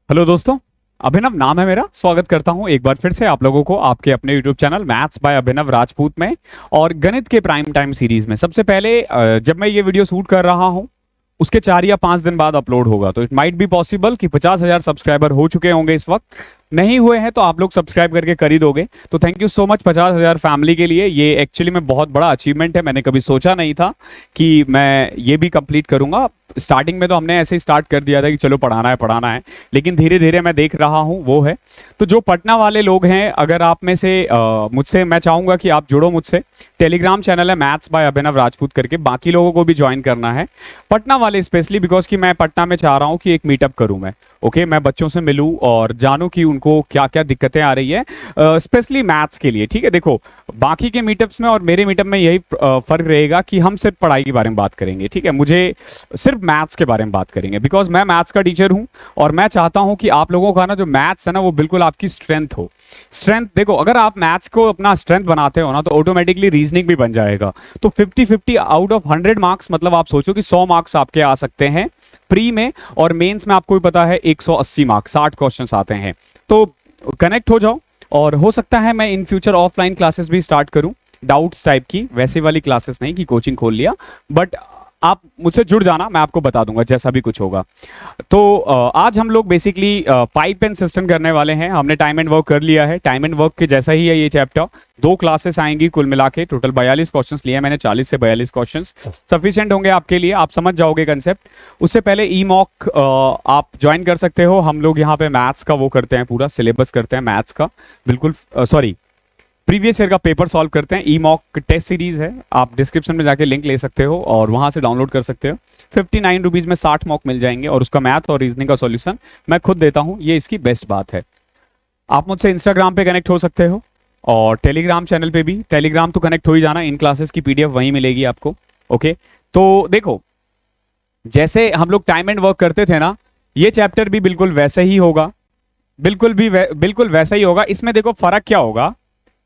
Hello दोस्तों। अभिनव नाम है मेरा। स्वागत करता हूं एक बार फिर से आप लोगों को आपके अपने यूट्यूब चैनल मैथ्स बाय अभिनव राजपूत में और गणित के प्राइम टाइम सीरीज में। सबसे पहले जब मैं ये वीडियो शूट कर रहा हूं उसके 4 या 5 दिन बाद अपलोड होगा, तो इट माइट बी पॉसिबल कि 50,000 सब्सक्राइबर हो चुके होंगे। इस वक्त नहीं हुए हैं तो आप लोग सब्सक्राइब करके कर ही दोगे, तो thank you so much 50,000 family के लिए। ये एक्चुअली में बहुत बड़ा अचीवमेंट है। मैंने कभी सोचा नहीं था कि मैं ये भी कंप्लीट करूंगा। स्टार्टिंग में तो हमने ऐसे ही स्टार्ट कर दिया था कि चलो पढ़ाना है, लेकिन धीरे धीरे मैं देख रहा हूँ वो है। तो जो पटना वाले लोग हैं, अगर आप में से मुझसे, मैं चाहूंगा कि आप जुड़ो मुझसे। टेलीग्राम चैनल है मैथ्स बाय अभिनव राजपूत करके, बाकी लोगों को भी ज्वाइन करना है, पटना वाले स्पेशली, बिकॉज कि मैं पटना में चाह रहा हूँ कि एक मीटअप करूँ मैं। ओके मैं बच्चों से मिलूं और जानूं कि उनको क्या क्या दिक्कतें आ रही है, स्पेशली मैथ्स के लिए। ठीक है, देखो बाकी के मीटअप्स में और मेरे मीटअप में यही फर्क रहेगा कि हम सिर्फ पढ़ाई के बारे में बात करेंगे। ठीक है, मुझे सिर्फ मैथ्स के बारे में बात करेंगे, बिकॉज मैं मैथ्स का टीचर हूं और मैं चाहता हूं कि आप लोगों का ना जो मैथ्स है ना वो बिल्कुल आपकी स्ट्रेंथ हो। स्ट्रेंथ देखो, अगर आप मैथ्स को अपना स्ट्रेंथ बनाते हो ना तो ऑटोमेटिकली रीजनिंग भी बन जाएगा। तो 50-50 आउट ऑफ 100 मार्क्स, मतलब आप सोचो कि 100 मार्क्स आपके आ सकते हैं प्री में, और मेंस में आपको भी पता है 180 मार्क्स 60 क्वेश्चंस आते हैं। तो कनेक्ट हो जाओ, और हो सकता है मैं इन फ्यूचर ऑफलाइन क्लासेस भी स्टार्ट करूं, डाउट्स टाइप की, वैसे वाली क्लासेस नहीं कि कोचिंग खोल लिया, बट आप मुझसे जुड़ जाना, मैं आपको बता दूंगा जैसा भी कुछ होगा। तो आज हम लोग बेसिकली पाइप एंड सिस्टम करने वाले हैं। हमने टाइम एंड वर्क कर लिया है, टाइम एंड वर्क के जैसा ही है ये चैप्टर। 2 क्लासेस आएंगी कुल मिला के, टोटल 42 क्वेश्चंस लिए मैंने, 40 से 42 क्वेश्चंस सफिशिएंट होंगे आपके लिए, आप समझ जाओगे कंसेप्ट। उससे पहले ई मॉक आप ज्वाइन कर सकते हो। हम लोग यहाँ पे मैथ्स का वो करते हैं, पूरा सिलेबस करते हैं मैथ्स का, बिल्कुल सॉरी प्रीवियस ईयर का पेपर सॉल्व करते हैं। ई मॉक टेस्ट सीरीज है, आप डिस्क्रिप्शन में जाके लिंक ले सकते हो और वहां से डाउनलोड कर सकते हो। 59 रुपीज में 60 मॉक मिल जाएंगे और उसका मैथ और रीजनिंग का सॉल्यूशन मैं खुद देता हूं, ये इसकी बेस्ट बात है। आप मुझसे इंस्टाग्राम पे कनेक्ट हो सकते हो और टेलीग्राम चैनल पे भी। टेलीग्राम तो कनेक्ट हो ही जाना, इन क्लासेस की पीडीएफ वहीं मिलेगी आपको। ओके, तो देखो जैसे हम लोग टाइम एंड वर्क करते थे ना, ये चैप्टर भी बिल्कुल वैसे ही होगा, बिल्कुल वैसा ही होगा। इसमें देखो फर्क क्या होगा,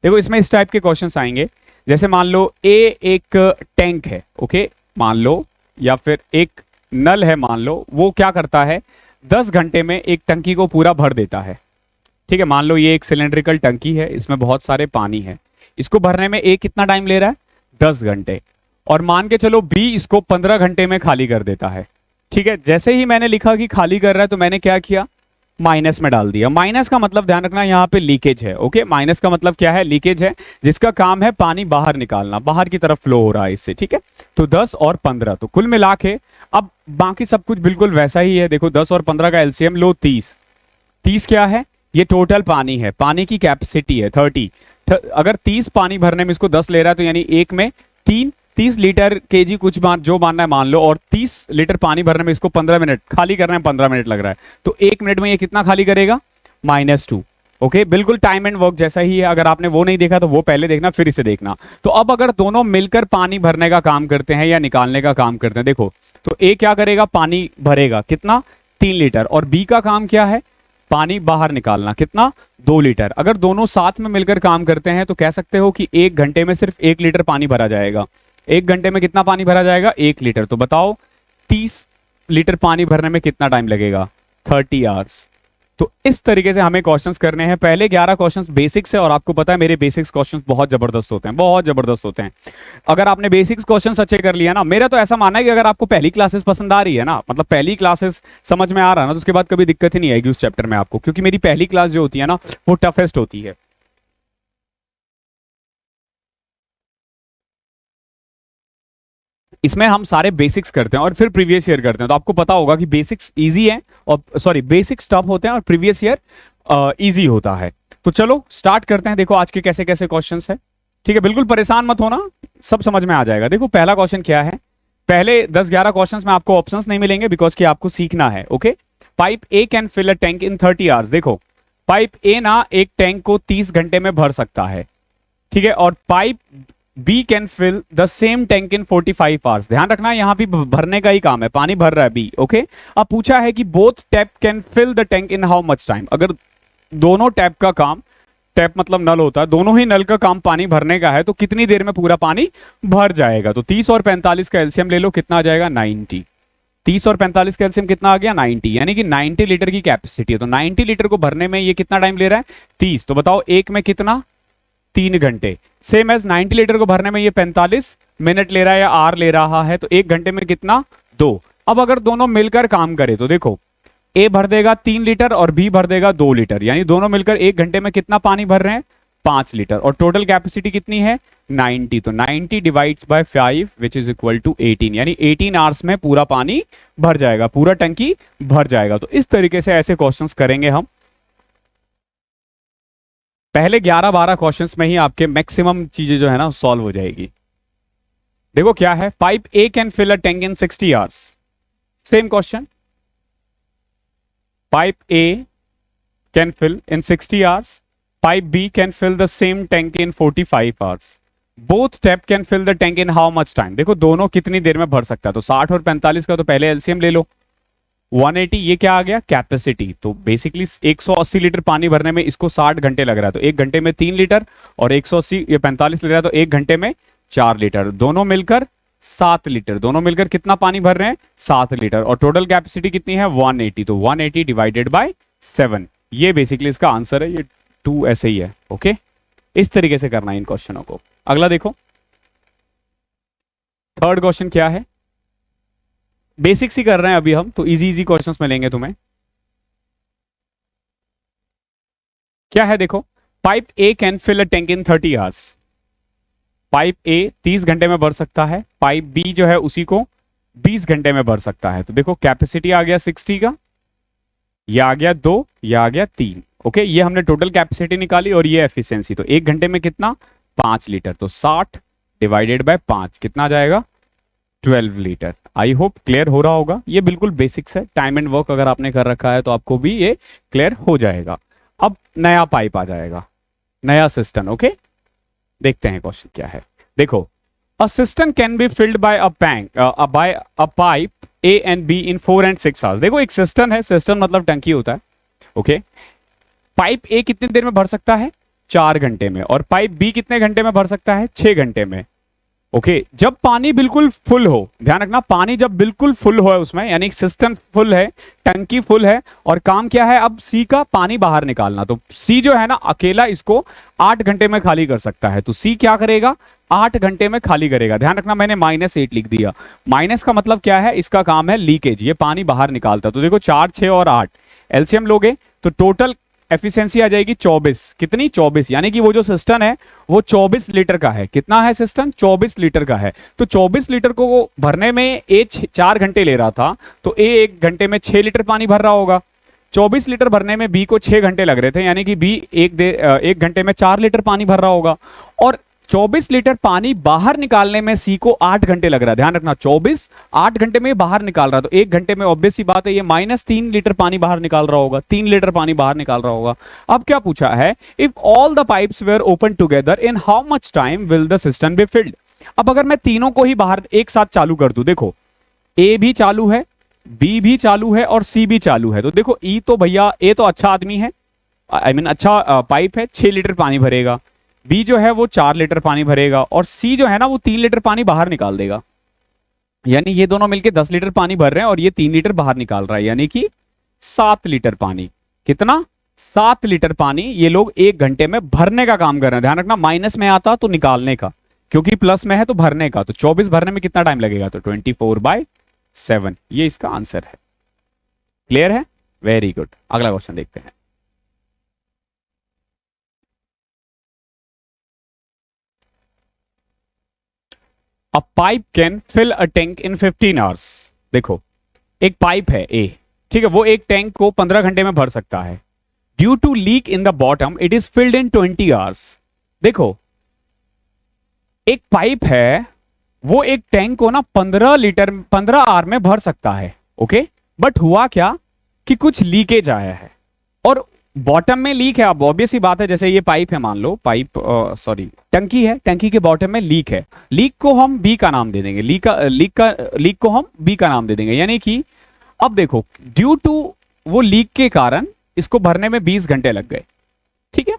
देखो इसमें इस टाइप के क्वेश्चंस आएंगे। जैसे मान लो ए एक टैंक है, ओके मान लो, या फिर एक नल है मान लो, वो क्या करता है 10 घंटे में एक टंकी को पूरा भर देता है। ठीक है, मान लो ये एक सिलेंड्रिकल टंकी है, इसमें बहुत सारे पानी है, इसको भरने में ए कितना टाइम ले रहा है 10 घंटे, और मान के चलो बी इसको 15 घंटे में खाली कर देता है। ठीक है, जैसे ही मैंने लिखा कि खाली कर रहा है तो मैंने क्या किया, माइनस में डाल दिया। माइनस का मतलब ध्यान रखना यहाँ पे लीकेज है। ओके, माइनस का मतलब क्या है, लीकेज है, जिसका काम है पानी बाहर निकालना, बाहर की तरफ फ्लो हो रहा है इससे। ठीक है, तो 10 और 15, तो कुल मिला के अब बाकी सब कुछ बिल्कुल वैसा ही है। देखो 10 और 15 का एलसीएम लो 30। 30 क्या है, ये टोटल पानी है, पानी की कैपेसिटी है 30। अगर 30 पानी भरने में इसको 10 ले रहा है तो यानी एक में 30 लीटर केजी कुछ जो मानना है मान लो, और 30 लीटर पानी भरने में इसको 15 मिनट खाली करना है, 15 मिनट लग रहा है, तो 1 मिनट में ये कितना खाली करेगा, -2। ओके, बिल्कुल टाइम एंड वर्क जैसा ही है। अगर आपने वो नहीं देखा तो वो पहले देखना, फिर इसे देखना। तो अब अगर दोनों मिलकर पानी भरने का काम करते हैं या निकालने का काम करते हैं, देखो तो ए क्या करेगा, पानी भरेगा कितना 3 लीटर, और बी का काम क्या है, पानी बाहर निकालना कितना 2 लीटर। अगर दोनों साथ में मिलकर काम करते हैं तो कह सकते हो कि 1 घंटे में सिर्फ 1 लीटर पानी भरा जाएगा। 1 घंटे में कितना पानी भरा जाएगा, 1 लीटर। तो बताओ 30 लीटर पानी भरने में कितना टाइम लगेगा, 30 आवर्स। तो इस तरीके से हमें क्वेश्चंस करने हैं। पहले 11 क्वेश्चंस बेसिक्स है, और आपको पता है मेरे बेसिक्स क्वेश्चंस बहुत जबरदस्त होते हैं, बहुत जबरदस्त होते हैं। अगर आपने बेसिक्स क्वेश्चंस अच्छे कर लिया ना, मेरा तो ऐसा मानना है कि अगर आपको पहली क्लासेस पसंद आ रही है ना, मतलब पहली क्लासेस समझ में आ रहा है ना, तो उसके बाद कभी दिक्कत ही नहीं आएगी उस चैप्टर में आपको, क्योंकि मेरी पहली क्लास जो होती है ना वो टफेस्ट होती है। इसमें हम सारे बेसिक्स करते हैं और फिर प्रीवियस ईयर करते हैं, तो आपको पता होगा कि बेसिक्स इजी है, और सॉरी बेसिक्स टफ होते हैं और प्रीवियस ईयर इजी होता है। तो चलो स्टार्ट करते हैं। देखो आज के कैसे कैसे क्वेश्चंस है। ठीक है, बिल्कुल परेशान मत होना, सब समझ में आ जाएगा। देखो पहला क्वेश्चन क्या है, पहले 10-11 क्वेश्चंस में आपको ऑप्शंस नहीं मिलेंगे, बिकॉज कि आपको सीखना है। Okay, pipe A can fill a tank in 30 hours. देखो पाइप ए ना एक टैंक को 30 घंटे में भर सकता है। ठीक है, और pipe B can fill the same tank in 45 hours. ध्यान रखना यहां भी भरने का ही काम है, पानी भर रहा है बी। ओके, अब पूछा है कि both tap can fill the tank in how much time. अगर दोनों टैप का काम, टैप मतलब नल होता है, दोनों ही नल का काम पानी भरने का है, तो कितनी देर में पूरा पानी भर जाएगा। तो 30 और 45 का एलसीएम ले लो, कितना आ जाएगा 90। 30 और 45 का एलसीएम कितना आ गया 90, यानी कि 90 लीटर की कैपेसिटी है। तो 90 लीटर को भरने में ये कितना टाइम ले रहा है 30, तो बताओ एक में कितना 3 घंटे। सेम एज 90 लीटर को भरने में ये 45 मिनट ले रहा है या आर ले रहा है, तो 1 घंटे में कितना 2। अब अगर दोनों मिलकर काम करे तो देखो ए भर देगा 3 लीटर और बी भर देगा 2 लीटर, यानी दोनों मिलकर 1 घंटे में कितना पानी भर रहे हैं 5 लीटर, और टोटल कैपेसिटी कितनी है 90। तो 90 divides by 5 which is equal to 18, यानी 18 आवर्स में पूरा पानी भर जाएगा, पूरा टंकी भर जाएगा। तो इस तरीके से ऐसे क्वेश्चंस करेंगे हम। पहले 11-12 क्वेश्चंस में ही आपके मैक्सिमम चीजें जो है ना सॉल्व हो जाएगी। देखो क्या है, pipe A can fill a tank in 60 hours. Same question, pipe A can fill in 60 hours, pipe B can fill the same tank in 45 hours. Both tap can fill the tank in how much time? देखो दोनों कितनी देर में भर सकता है, तो 60 और 45 का तो पहले एलसीएम ले लो। 180 ये क्या आ गया कैपेसिटी, तो बेसिकली 180 लीटर पानी भरने में इसको 60 घंटे लग रहा है, तो 1 घंटे में 3 लीटर, और 180 ये 45 ले रहा है तो 1 घंटे में 4 लीटर, दोनों मिलकर 7 लीटर, दोनों मिलकर कितना पानी भर रहे हैं 7 लीटर, और टोटल कैपेसिटी कितनी है 180, तो 180 डिवाइडेड बाय 7, ये बेसिकली इसका आंसर है। ये 2 ऐसे ही है। ओके, इस तरीके से करना है इन क्वेश्चनों को। अगला देखो, थर्ड क्वेश्चन क्या है, बेसिक्स ही कर रहे हैं अभी हम, तो इजी इजी क्वेश्चंस मिलेंगे तुम्हें। क्या है देखो, pipe A can fill a tank in 30 hours. Pipe A 30 घंटे में भर सकता है, पाइप बी जो है उसी को 20 घंटे में भर सकता है। तो देखो कैपेसिटी आ गया 60 का, यह आ गया 2, यह आ गया 3। ओके, ये हमने टोटल कैपेसिटी निकाली और ये एफिशिएंसी, तो 1 घंटे में कितना 5 लीटर, तो 60 डिवाइडेड बाय 5 कितना जाएगा 12 लीटर। आई होप क्लियर हो रहा होगा, ये बिल्कुल बेसिक्स है, टाइम एंड वर्क अगर आपने कर रखा है तो आपको भी ये क्लियर हो जाएगा। अब नया पाइप आ जाएगा, नया सिस्टम। ओके, देखते हैं क्वेश्चन क्या है। देखो, a system can be filled by a pipe A and be in 4 and 6 hours. देखो एक सिस्टम है, सिस्टम मतलब टंकी होता है। ओके, पाइप ए कितनी देर में भर सकता है 4 घंटे में, और पाइप बी कितने घंटे में भर सकता है 6 घंटे में। ओके, जब पानी बिल्कुल फुल हो, ध्यान रखना पानी जब बिल्कुल फुल हो उसमें, यानी सिस्टम फुल है, टंकी फुल है, और काम क्या है अब सी का पानी बाहर निकालना, तो सी जो है ना अकेला इसको 8 घंटे में खाली कर सकता है। तो सी क्या करेगा 8 घंटे में खाली करेगा। ध्यान रखना मैंने -8 लिख दिया, माइनस का मतलब क्या है, इसका काम है लीकेज, ये पानी बाहर निकालता। तो देखो 4, 6 और 8 एलसीएम लोगे तो टोटल एफिशिएंसी आ जाएगी 24। कितनी 24, यानी कि वो जो सिस्टम है वो 24 लीटर का है। कितना है सिस्टम 24 लीटर का है। तो 24 लीटर को वो भरने में ए 4 घंटे ले रहा था, तो ए 1 घंटे में 6 लीटर पानी भर रहा होगा। 24 लीटर भरने में बी को 6 घंटे लग रहे थे, यानी कि बी 1 घंटे में 4 लीटर पानी भर रहा होगा, और 24 लीटर पानी बाहर निकालने में सी को 8 घंटे लग रहा है। ध्यान रखना 24 8 घंटे में बाहर निकाल रहा है, तो 1 घंटे में ऑब्वियस सी बात है ये -3 लीटर पानी बाहर निकाल रहा होगा, 3 लीटर पानी बाहर निकाल रहा होगा। अब क्या पूछा है, if all the pipes were open together in how much time will the system be filled. अब अगर मैं तीनों को ही बाहर एक साथ चालू कर दूं, देखो ए भी चालू है, बी भी चालू है और सी भी चालू है, तो देखो ई तो भैया ए तो अच्छा आदमी है, आई मीन अच्छा पाइप है, 6 लीटर पानी भरेगा। बी जो है वो 4 लीटर पानी भरेगा, और सी जो है ना वो 3 लीटर पानी बाहर निकाल देगा। यानी ये दोनों मिलके 10 लीटर पानी भर रहे हैं और ये 3 लीटर बाहर निकाल रहा है, यानी कि 7 लीटर पानी। कितना 7 लीटर पानी ये लोग 1 घंटे में भरने का काम कर रहे हैं। ध्यान रखना माइनस में आता तो निकालने का, क्योंकि प्लस में है तो भरने का। तो 24 भरने में कितना टाइम लगेगा, तो 24/7, ये इसका आंसर है। क्लियर है, वेरी गुड। अगला क्वेश्चन देखते हैं। A pipe can fill a tank in 15 hours। देखो एक पाइप है ए, ठीक है, वो एक टैंक को 15 घंटे में भर सकता है। Due to leak in the bottom it is filled in 20 hours. देखो एक पाइप है, वो एक टैंक को ना 15 आवर में भर सकता है। ओके, बट हुआ क्या कि कुछ लीकेज आया है और बॉटम में लीक है। अब ऑब्वियस ही बात है, जैसे ये पाइप है, मान लो पाइप सॉरी टंकी है, टंकी के बॉटम में लीक है, लीक को हम बी का नाम दे देंगे, लीक को हम बी का नाम दे देंगे। यानी कि अब देखो ड्यू टू वो लीक के कारण इसको भरने में 20 घंटे लग गए। ठीक है,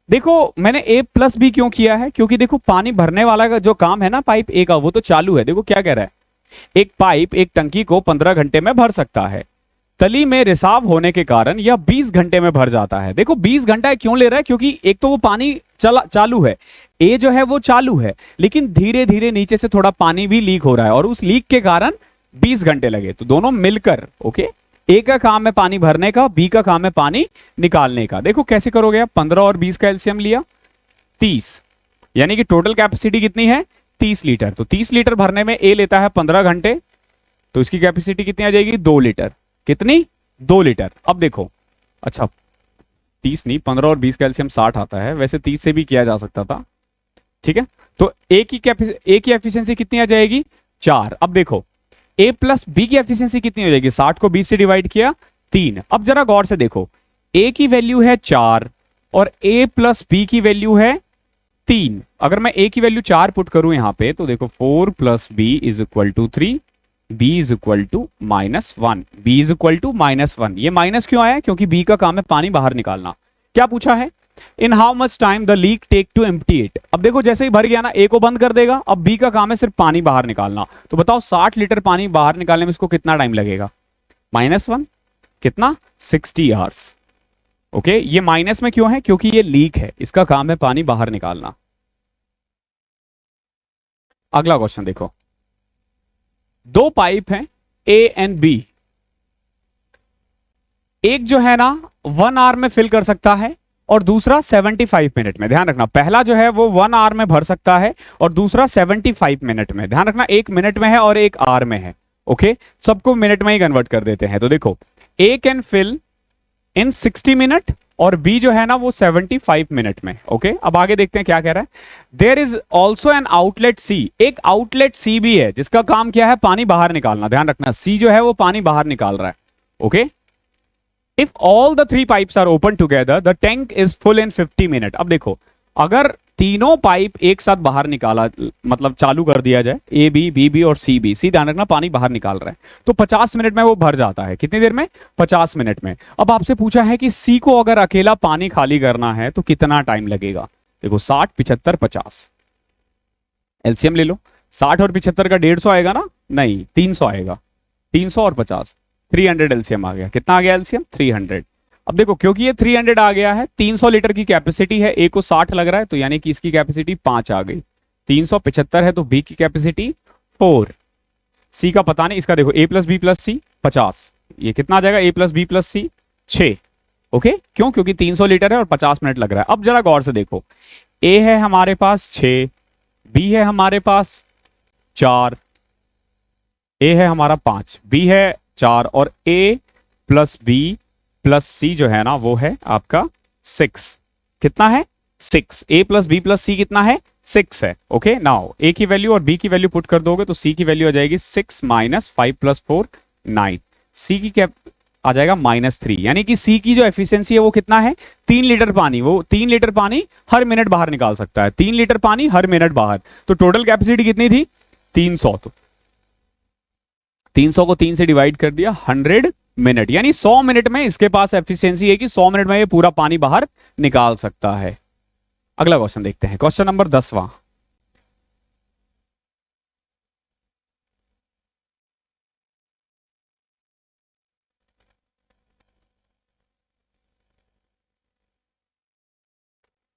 देखो मैंने ए + बी क्यों किया है, क्योंकि देखो पानी भरने वाला का जो काम है ना पाइप ए का वो तो चालू है। देखो क्या कह रहा है, एक पाइप एक टंकी को 15 घंटे में भर सकता है। तली में रिसाव होने के कारण यह 20 घंटे में भर जाता है। देखो 20 घंटा क्यों ले रहा है, क्योंकि एक तो वो पानी चालू है, ए जो है वो चालू है, लेकिन धीरे धीरे नीचे से थोड़ा पानी भी लीक हो रहा है और उस लीक के कारण 20 घंटे लगे। तो दोनों मिलकर, ओके, ए का काम है पानी भरने का, बी का काम है पानी निकालने का। देखो कैसे करोगे आप, 15 और 20 का एलसीएम लिया 30, यानी कि टोटल कैपेसिटी कितनी है 30 लीटर। तो 30 लीटर भरने में ए लेता है 15 घंटे, तो इसकी कैपेसिटी कितनी आ जाएगी 2 लीटर। कितनी 2 लीटर। अब देखो, अच्छा 30 नहीं, 15 और 20 का एलसीएम 60 आता है, वैसे 30 से भी किया जा सकता था, ठीक है। तो ए की एफिशिएंसी कितनी आ जाएगी 4। अब देखो ए प्लस बी की एफिशिएंसी कितनी हो जाएगी, 60 को 20 से डिवाइड किया 3। अब जरा गौर से देखो, ए की वैल्यू है 4 और ए प्लस बी की वैल्यू है 3। अगर मैं ए की वैल्यू 4 पुट करूं यहां पे, तो देखो 4 plus B is equal to 3, B is equal to -1, B is equal to -1। ये माइनस क्यों आया, क्योंकि बी का काम है पानी बाहर निकालना। क्या पूछा है, in how much time the leak take to empty it. अब देखो जैसे ही भर गया ना, ए को बंद कर देगा, अब बी का काम है सिर्फ पानी बाहर निकालना। तो बताओ 60 लीटर पानी बाहर निकालने में इसको कितना टाइम लगेगा, -1, कितना 60 आवर्स। ओके, ये माइनस में क्यों है, क्योंकि ये लीक है, इसका काम है पानी बाहर निकालना। अगला क्वेश्चन देखो, दो पाइप हैं ए एंड बी, एक जो है ना 1 आवर में फिल कर सकता है और दूसरा 75 मिनट में। ध्यान रखना, पहला जो है वो 1 आवर में भर सकता है और दूसरा 75 मिनट में। ध्यान रखना, एक मिनट में है और एक आवर में है। ओके, सबको मिनट में ही कन्वर्ट कर देते हैं। तो देखो ए कैन फिल इन 60 मिनट और बी जो है ना वो 75 मिनट में। ओके, अब आगे देखते हैं क्या कह रहा है। There is also an outlet C, एक आउटलेट सी भी है जिसका काम क्या है, पानी बाहर निकालना। ध्यान रखना, सी जो है वो पानी बाहर निकाल रहा है। Okay, if all the 3 pipes are open together the tank is full in 50 minute. अब देखो, अगर तीनों पाइप एक साथ बाहर निकाला, मतलब चालू कर दिया जाए, ए बी, बी बी और सी बी, सी ध्यान रखना पानी बाहर निकाल रहा है, तो 50 मिनट में वो भर जाता है। कितनी देर में, 50 मिनट में। अब आपसे पूछा है कि सी को अगर अकेला पानी खाली करना है तो कितना टाइम लगेगा। देखो 60, 75, 50, एलसीएम ले लो। 60 और 75 का 150 आएगा ना, नहीं 300 आएगा, 300 और 50, 300 एलसीएम आ गया। कितना आ गया एलसीएम 300। अब देखो क्योंकि ये 300 आ गया है, 300 लीटर की कैपेसिटी है, ए को 60 लग रहा है, तो यानी कि इसकी कैपेसिटी 5 आ गई। 375 है तो बी की कैपेसिटी 4, सी का पता नहीं, इसका देखो ए प्लस बी प्लस सी 50, ये कितना आ जाएगा ए प्लस बी प्लस सी 6। ओके, क्यों, क्योंकि 300 लीटर है और 50 मिनट लग रहा है। अब जरा गौर से देखो, ए है हमारे पास 6, बी है हमारे पास 4, ए है हमारा 5, बी है 4 और ए प्लस बी प्लस सी जो है ना वो है आपका 6। कितना है 6, ए प्लस बी प्लस सी कितना है 6 है। ओके, नाउ ए की वैल्यू और बी की वैल्यू पुट कर दोगे तो सी की वैल्यू आ जाएगी 6 माइनस 5 प्लस 4 9, सी की क्या आ जाएगा -3, यानी कि सी की जो एफिशिएंसी है वो कितना है 3 लीटर पानी, वो 3 लीटर पानी हर मिनट बाहर निकाल सकता है, 3 लीटर पानी हर मिनट बाहर। तो टोटल कैपेसिटी कितनी थी 300, तो 300 को 3 से डिवाइड कर दिया, 100 मिनट, यानी 100 मिनट में इसके पास एफिशिएंसी है कि 100 मिनट में ये पूरा पानी बाहर निकाल सकता है। अगला क्वेश्चन देखते हैं, क्वेश्चन नंबर 10वां।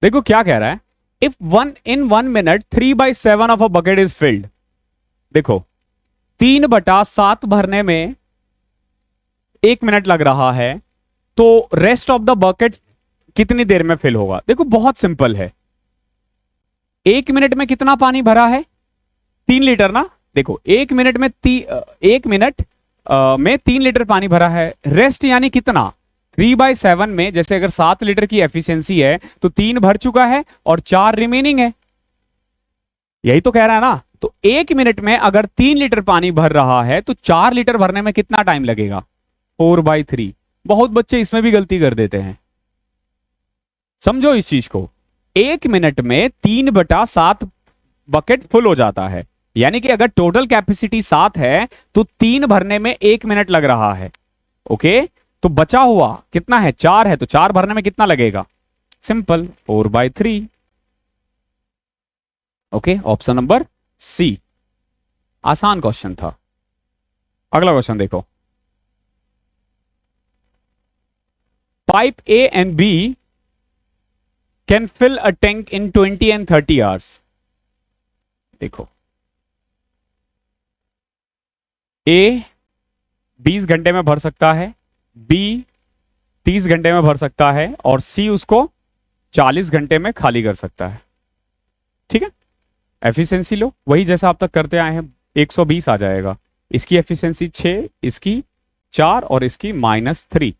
देखो क्या कह रहा है, if 1 minute 3/7 of a bucket is filled. देखो 3/7 भरने में 1 मिनट लग रहा है, तो रेस्ट ऑफ द बकेट कितनी देर में फिल होगा। देखो बहुत सिंपल है, 1 मिनट में कितना पानी भरा है 3 लीटर ना। देखो 1 मिनट में 1 मिनट में 3 लीटर पानी भरा है, रेस्ट यानी कितना 3/7 में, जैसे अगर 7 लीटर की एफिशिएंसी है तो 3 भर चुका है और 4 रिमेनिंग है, यही तो कह रहा है ना। तो 1 मिनट में अगर 3 लीटर पानी भर रहा है तो 4 लीटर भरने में कितना टाइम लगेगा 4/3। बहुत बच्चे इसमें भी गलती कर देते हैं, समझो इस चीज को। 1 मिनट में 3/7 बकेट फुल हो जाता है, यानी कि अगर टोटल कैपेसिटी 7 है तो 3 भरने में 1 मिनट लग रहा है। ओके, तो बचा हुआ कितना है 4 है, तो 4 भरने में कितना लगेगा, simple 4/3। Okay, option number C, आसान क्वेश्चन था। अगला क्वेश्चन देखो, pipe A and B can fill a tank in 20 and 30 hours. देखो, ए 20 घंटे में भर सकता है, बी 30 घंटे में भर सकता है, और सी उसको 40 घंटे में खाली कर सकता है। ठीक है, एफिशिएंसी लो वही जैसा आप तक करते आए हैं, 120 आ जाएगा। इसकी एफिशिएंसी 6, इसकी 4 और इसकी -3।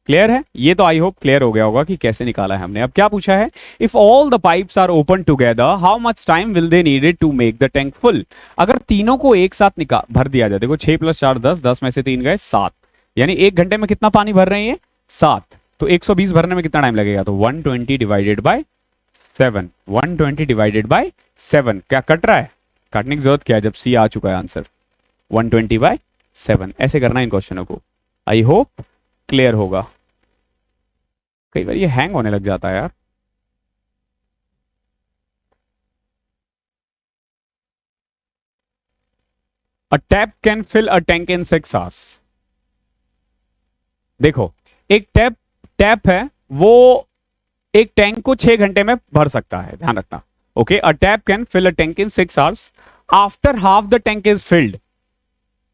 क्लियर है? ये तो आई होप क्लियर हो गया होगा कि कैसे निकाला है हमने। अब क्या पूछा है, if all the pipes are open together how much time will they needed to make the tank full. अगर तीनों को एक साथ निकाल भर दिया जाए, देखो 6 + 4 10, 10 में से 3 गए 7, यानी 1 घंटे में कितना पानी भर रहे हैं? 7। तो 120 भरने में कितना टाइम लगेगा? तो 120 डिवाइडेड बाय 7, 120 डिवाइडेड बाय 7। क्या कट रहा है? काटने की जरूरत क्या है जब सी आ चुका है आंसर। 120/7 ऐसे करना इन क्वेश्चनों को। आई होप क्लियर होगा। कई बार ये हैंग होने लग जाता है यार। A tap can fill a tank in 6 hours. देखो, एक टैप है, वो एक टैंक को 6 घंटे में भर सकता है, ध्यान रखना। Okay, a tap can fill a tank in 6 hours after half the tank is filled.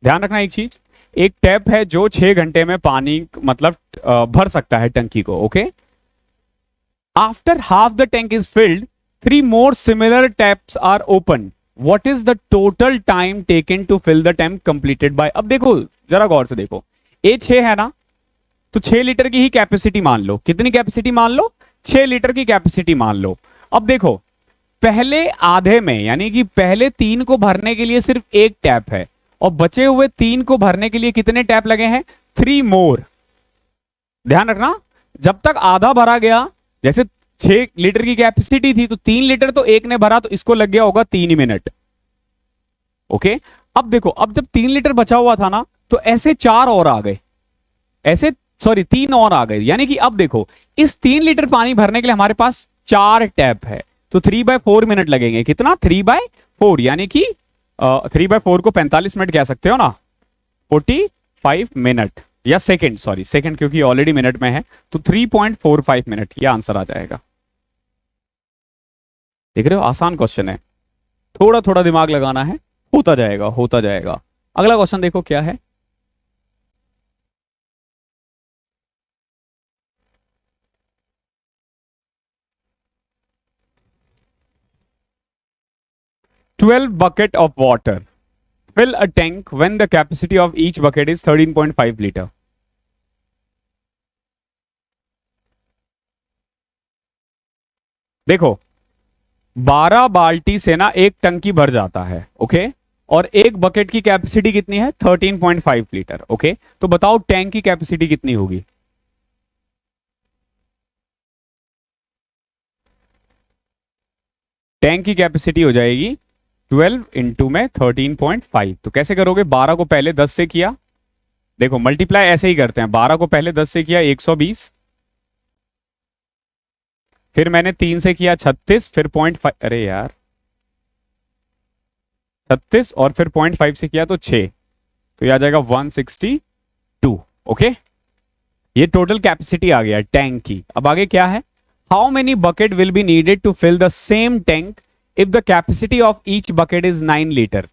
ध्यान रखना एक चीज, एक टैप है जो 6 घंटे में पानी मतलब भर सकता है टंकी को। Okay, after half the tank is field 3 more similar taps are open. What is the total time taken to fill the tank completed by? अब देखो जरा गौर से देखो, ए 6 है ना, तो 6 लीटर की ही कैपेसिटी मान लो। कितनी कैपेसिटी मान लो? 6 लीटर की कैपेसिटी मान लो। अब देखो, पहले आधे में यानी कि पहले 3 को भरने के लिए सिर्फ एक टैप है, और बचे हुए 3 को भरने के लिए कितने टैप लगे हैं? 3 more। ध्यान रखना, जब तक आधा भरा गया, जैसे 6 लीटर की कैपेसिटी थी तो 3 लीटर तो एक ने भरा, तो इसको लग गया होगा 3 मिनट। ओके, अब देखो, अब जब 3 लीटर बचा हुआ था ना, तो ऐसे 4 और आ गए, ऐसे सॉरी 3 और आ गए, यानी कि अब देखो इस 3 लीटर पानी भरने के लिए हमारे पास 4 टैप है, तो 3/4 मिनट लगेंगे। कितना? 3/4, यानी कि 3/4 को 45 मिनट कह सकते हो ना, 45 मिनट या सेकेंड, सॉरी सेकेंड क्योंकि ऑलरेडी मिनट में है, तो 3.45 मिनट ये आंसर आ जाएगा। देख रहे हो, आसान क्वेश्चन है, थोड़ा थोड़ा दिमाग लगाना है, होता जाएगा होता जाएगा। अगला क्वेश्चन देखो क्या है, "12 bucket of water fill a tank when the capacity of each bucket is 13.5 liter." देखो, 12 बाल्टी से ना एक टंकी भर जाता है। ओके, और एक बकेट की कैपेसिटी कितनी है? 13.5 लीटर। ओके, तो बताओ टैंक की कैपेसिटी कितनी होगी? टैंक की कैपेसिटी हो जाएगी 12 इंटू में 13.5। तो कैसे करोगे? 12 को पहले 10 से किया, देखो मल्टीप्लाई ऐसे ही करते हैं, 12 को पहले 10 से किया 120, फिर मैंने 3 से किया 36, फिर 0.5, अरे यार 36, और फिर 0.5 से किया तो 6, तो ये आ जाएगा 162। ओके, ये टोटल कैपेसिटी आ गया टैंक की। अब आगे क्या है? How many bucket will be needed to fill the same tank if the capacity of each bucket is 9 litre.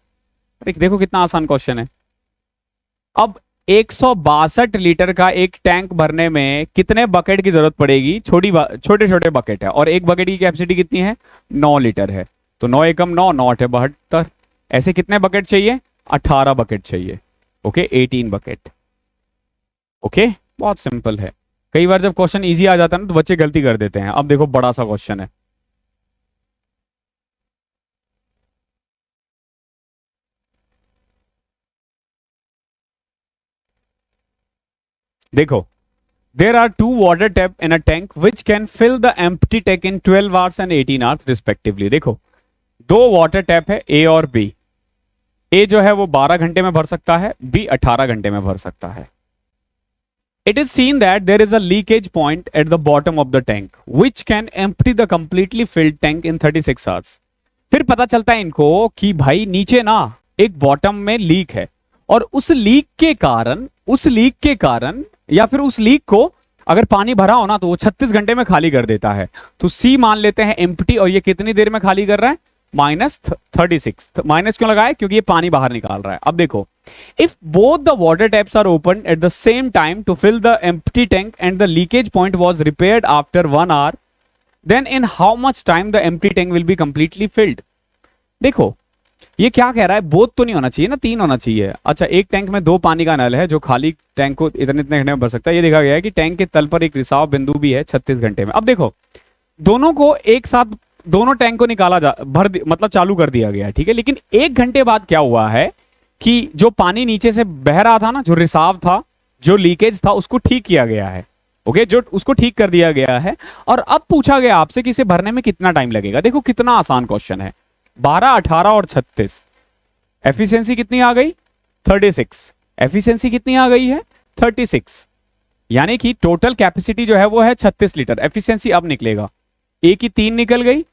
देखो कितना आसान क्वेश्चन है। अब 162 लीटर का एक टैंक भरने में कितने बकेट की जरूरत पड़ेगी? छोटे छोटे बकेट है, और एक बकेट की कैपेसिटी कितनी है? 9 लीटर है, तो 9 एकम 9, 9 8 72, ऐसे कितने बकेट चाहिए? 18 बकेट चाहिए। Okay, 18 bucket. ओके, बहुत सिंपल है। कई बार जब क्वेश्चन इजी आ जाता है ना, तो बच्चे गलती कर देते हैं। अब देखो बड़ा सा क्वेश्चन है, देखो, there are 2 water tap in a tank which can fill the empty tank in 12 hours and 18 hours respectively। देखो, 2 वाटर टैप है, ए और बी। ए जो है वो 12 घंटे में भर सकता है, बी 18 घंटे में भर सकता है। It is seen that there is a leakage point at the bottom of the tank which can empty the completely filled tank in 36 hours। फिर पता चलता है इनको कि भाई नीचे ना एक बॉटम में लीक है, और उस लीक के कारण या फिर उस लीक को अगर पानी भरा हो ना तो वो 36 घंटे में खाली कर देता है। तो सी मान लेते हैं एम्प्टी, और ये कितनी देर में खाली कर रहा है? -36। माइनस क्यों लगाया? क्योंकि ये पानी बाहर निकाल रहा है। अब देखो, if both the water taps are open at the same time to fill the empty tank and the leakage point was repaired after 1 hour, then in how much time the empty tank will be completely filled. देखो ये क्या कह रहा है, both तो नहीं होना चाहिए ना, 3 होना चाहिए। अच्छा, एक टैंक में 2 पानी का नल है जो खाली टैंक को इतने इतने घंटे में भर सकता है। ये देखा गया है कि टैंक के तल पर एक रिसाव बिंदु भी है 36 घंटे में। अब देखो, दोनों को एक साथ, दोनों टैंक को निकाला जा मतलब चालू कर दिया गया है, ठीक है। लेकिन 1 घंटे बाद क्या हुआ है कि जो पानी नीचे से बह रहा था ना, जो रिसाव था, जो लीकेज था, उसको ठीक किया गया है। ओके, जो उसको ठीक कर दिया गया है। और अब पूछा गया आपसे कि इसे भरने में कितना टाइम लगेगा। देखो कितना आसान क्वेश्चन है। 12, 18 और 36, एफिशिएंसी कितनी आ गई? 36। एफिशिएंसी कितनी आ गई है? 36। यानी कि टोटल कैपेसिटी जो है वो है 36 लीटर। एफिशिएंसी अब निकलेगा, ए की 3 निकल गई,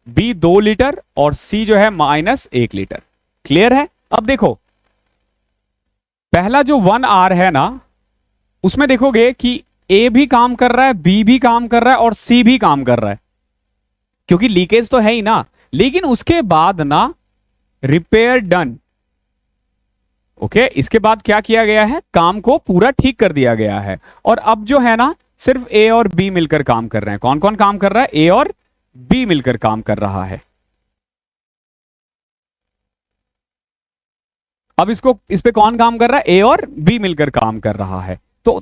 बी 2 लीटर और सी जो है -1 लीटर। क्लियर है? अब देखो, पहला जो 1 आर है ना, उसमें देखोगे कि ए भी काम कर रहा है, बी भी काम कर रहा है और सी भी काम कर रहा है, क्योंकि लीकेज तो है ही ना। लेकिन उसके बाद ना रिपेयर डन। ओके, इसके बाद क्या किया गया है? काम को पूरा ठीक कर दिया गया है। और अब जो है ना, सिर्फ ए और बी मिलकर काम कर रहे हैं। कौन कौन काम कर रहा है? ए और बी मिलकर काम कर रहा है। अब इस पे कौन काम कर रहा है? ए और बी मिलकर काम कर रहा है। तो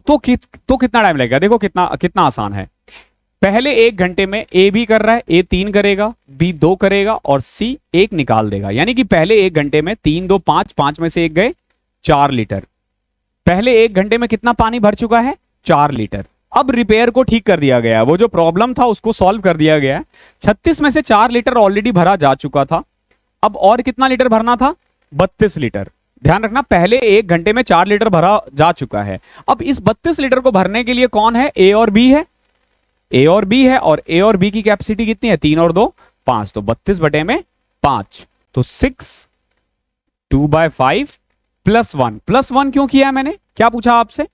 कितना टाइम लगेगा? देखो कितना कितना आसान है। पहले 1 घंटे में ए भी कर रहा है, ए 3 करेगा, बी 2 करेगा और सी 1 निकाल देगा। यानी कि पहले 1 घंटे में 3, 2, 5, 5 में से 1 गए, 4 लीटर। पहले 1 घंटे में कितना पानी भर चुका है? 4 लीटर। अब रिपेयर को ठीक कर दिया गया है, वो जो प्रॉब्लम था उसको सॉल्व कर दिया गया है। 36 में से 4 लीटर ऑलरेडी भरा जा चुका था। अब और कितना लीटर भरना था? 32 लीटर। ध्यान रखना, पहले 1 घंटे में 4 लीटर भरा जा चुका है। अब इस 32 लीटर को भरने के लिए कौन है? ए और बी है। ए और बी है, और ए और बी की कैपेसिटी कितनी है? 3 और 2 5, तो 32 बटे में 5, तो 6 2/5 +1। +1 क्यों किया है मैंने? क्या पूछा आपसे?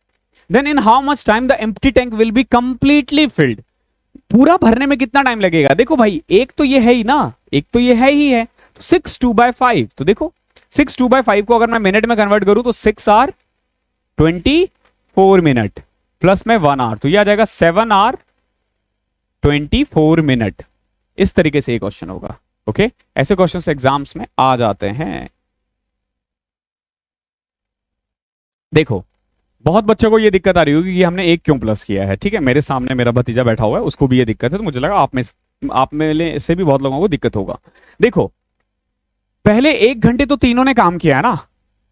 Then in how much time the empty tank will be completely filled. पूरा भरने में कितना टाइम लगेगा? देखो भाई, एक तो ये है ही ना, एक तो ये है ही है, तो 6 2/5। तो देखो 6 2/5 को अगर मैं मिनट में कन्वर्ट करूं तो 6 आर 24 मिनट प्लस में 1 आर, तो ये आ जाएगा 7 आर 24 मिनट। इस तरीके से ये क्वेश्चन होगा। ओके, ऐसे क्वेश्चंस एग्जाम्स में आ जाते हैं। देखो, बहुत बच्चों को ये दिक्कत आ रही होगी कि हमने 1 क्यों प्लस किया है। ठीक है, मेरे सामने मेरा भतीजा बैठा हुआ है, उसको भी ये दिक्कत है, तो मुझे लगा आप में से भी बहुत लोगों को दिक्कत होगा। देखो, पहले 1 घंटे तो तीनों ने काम किया है ना,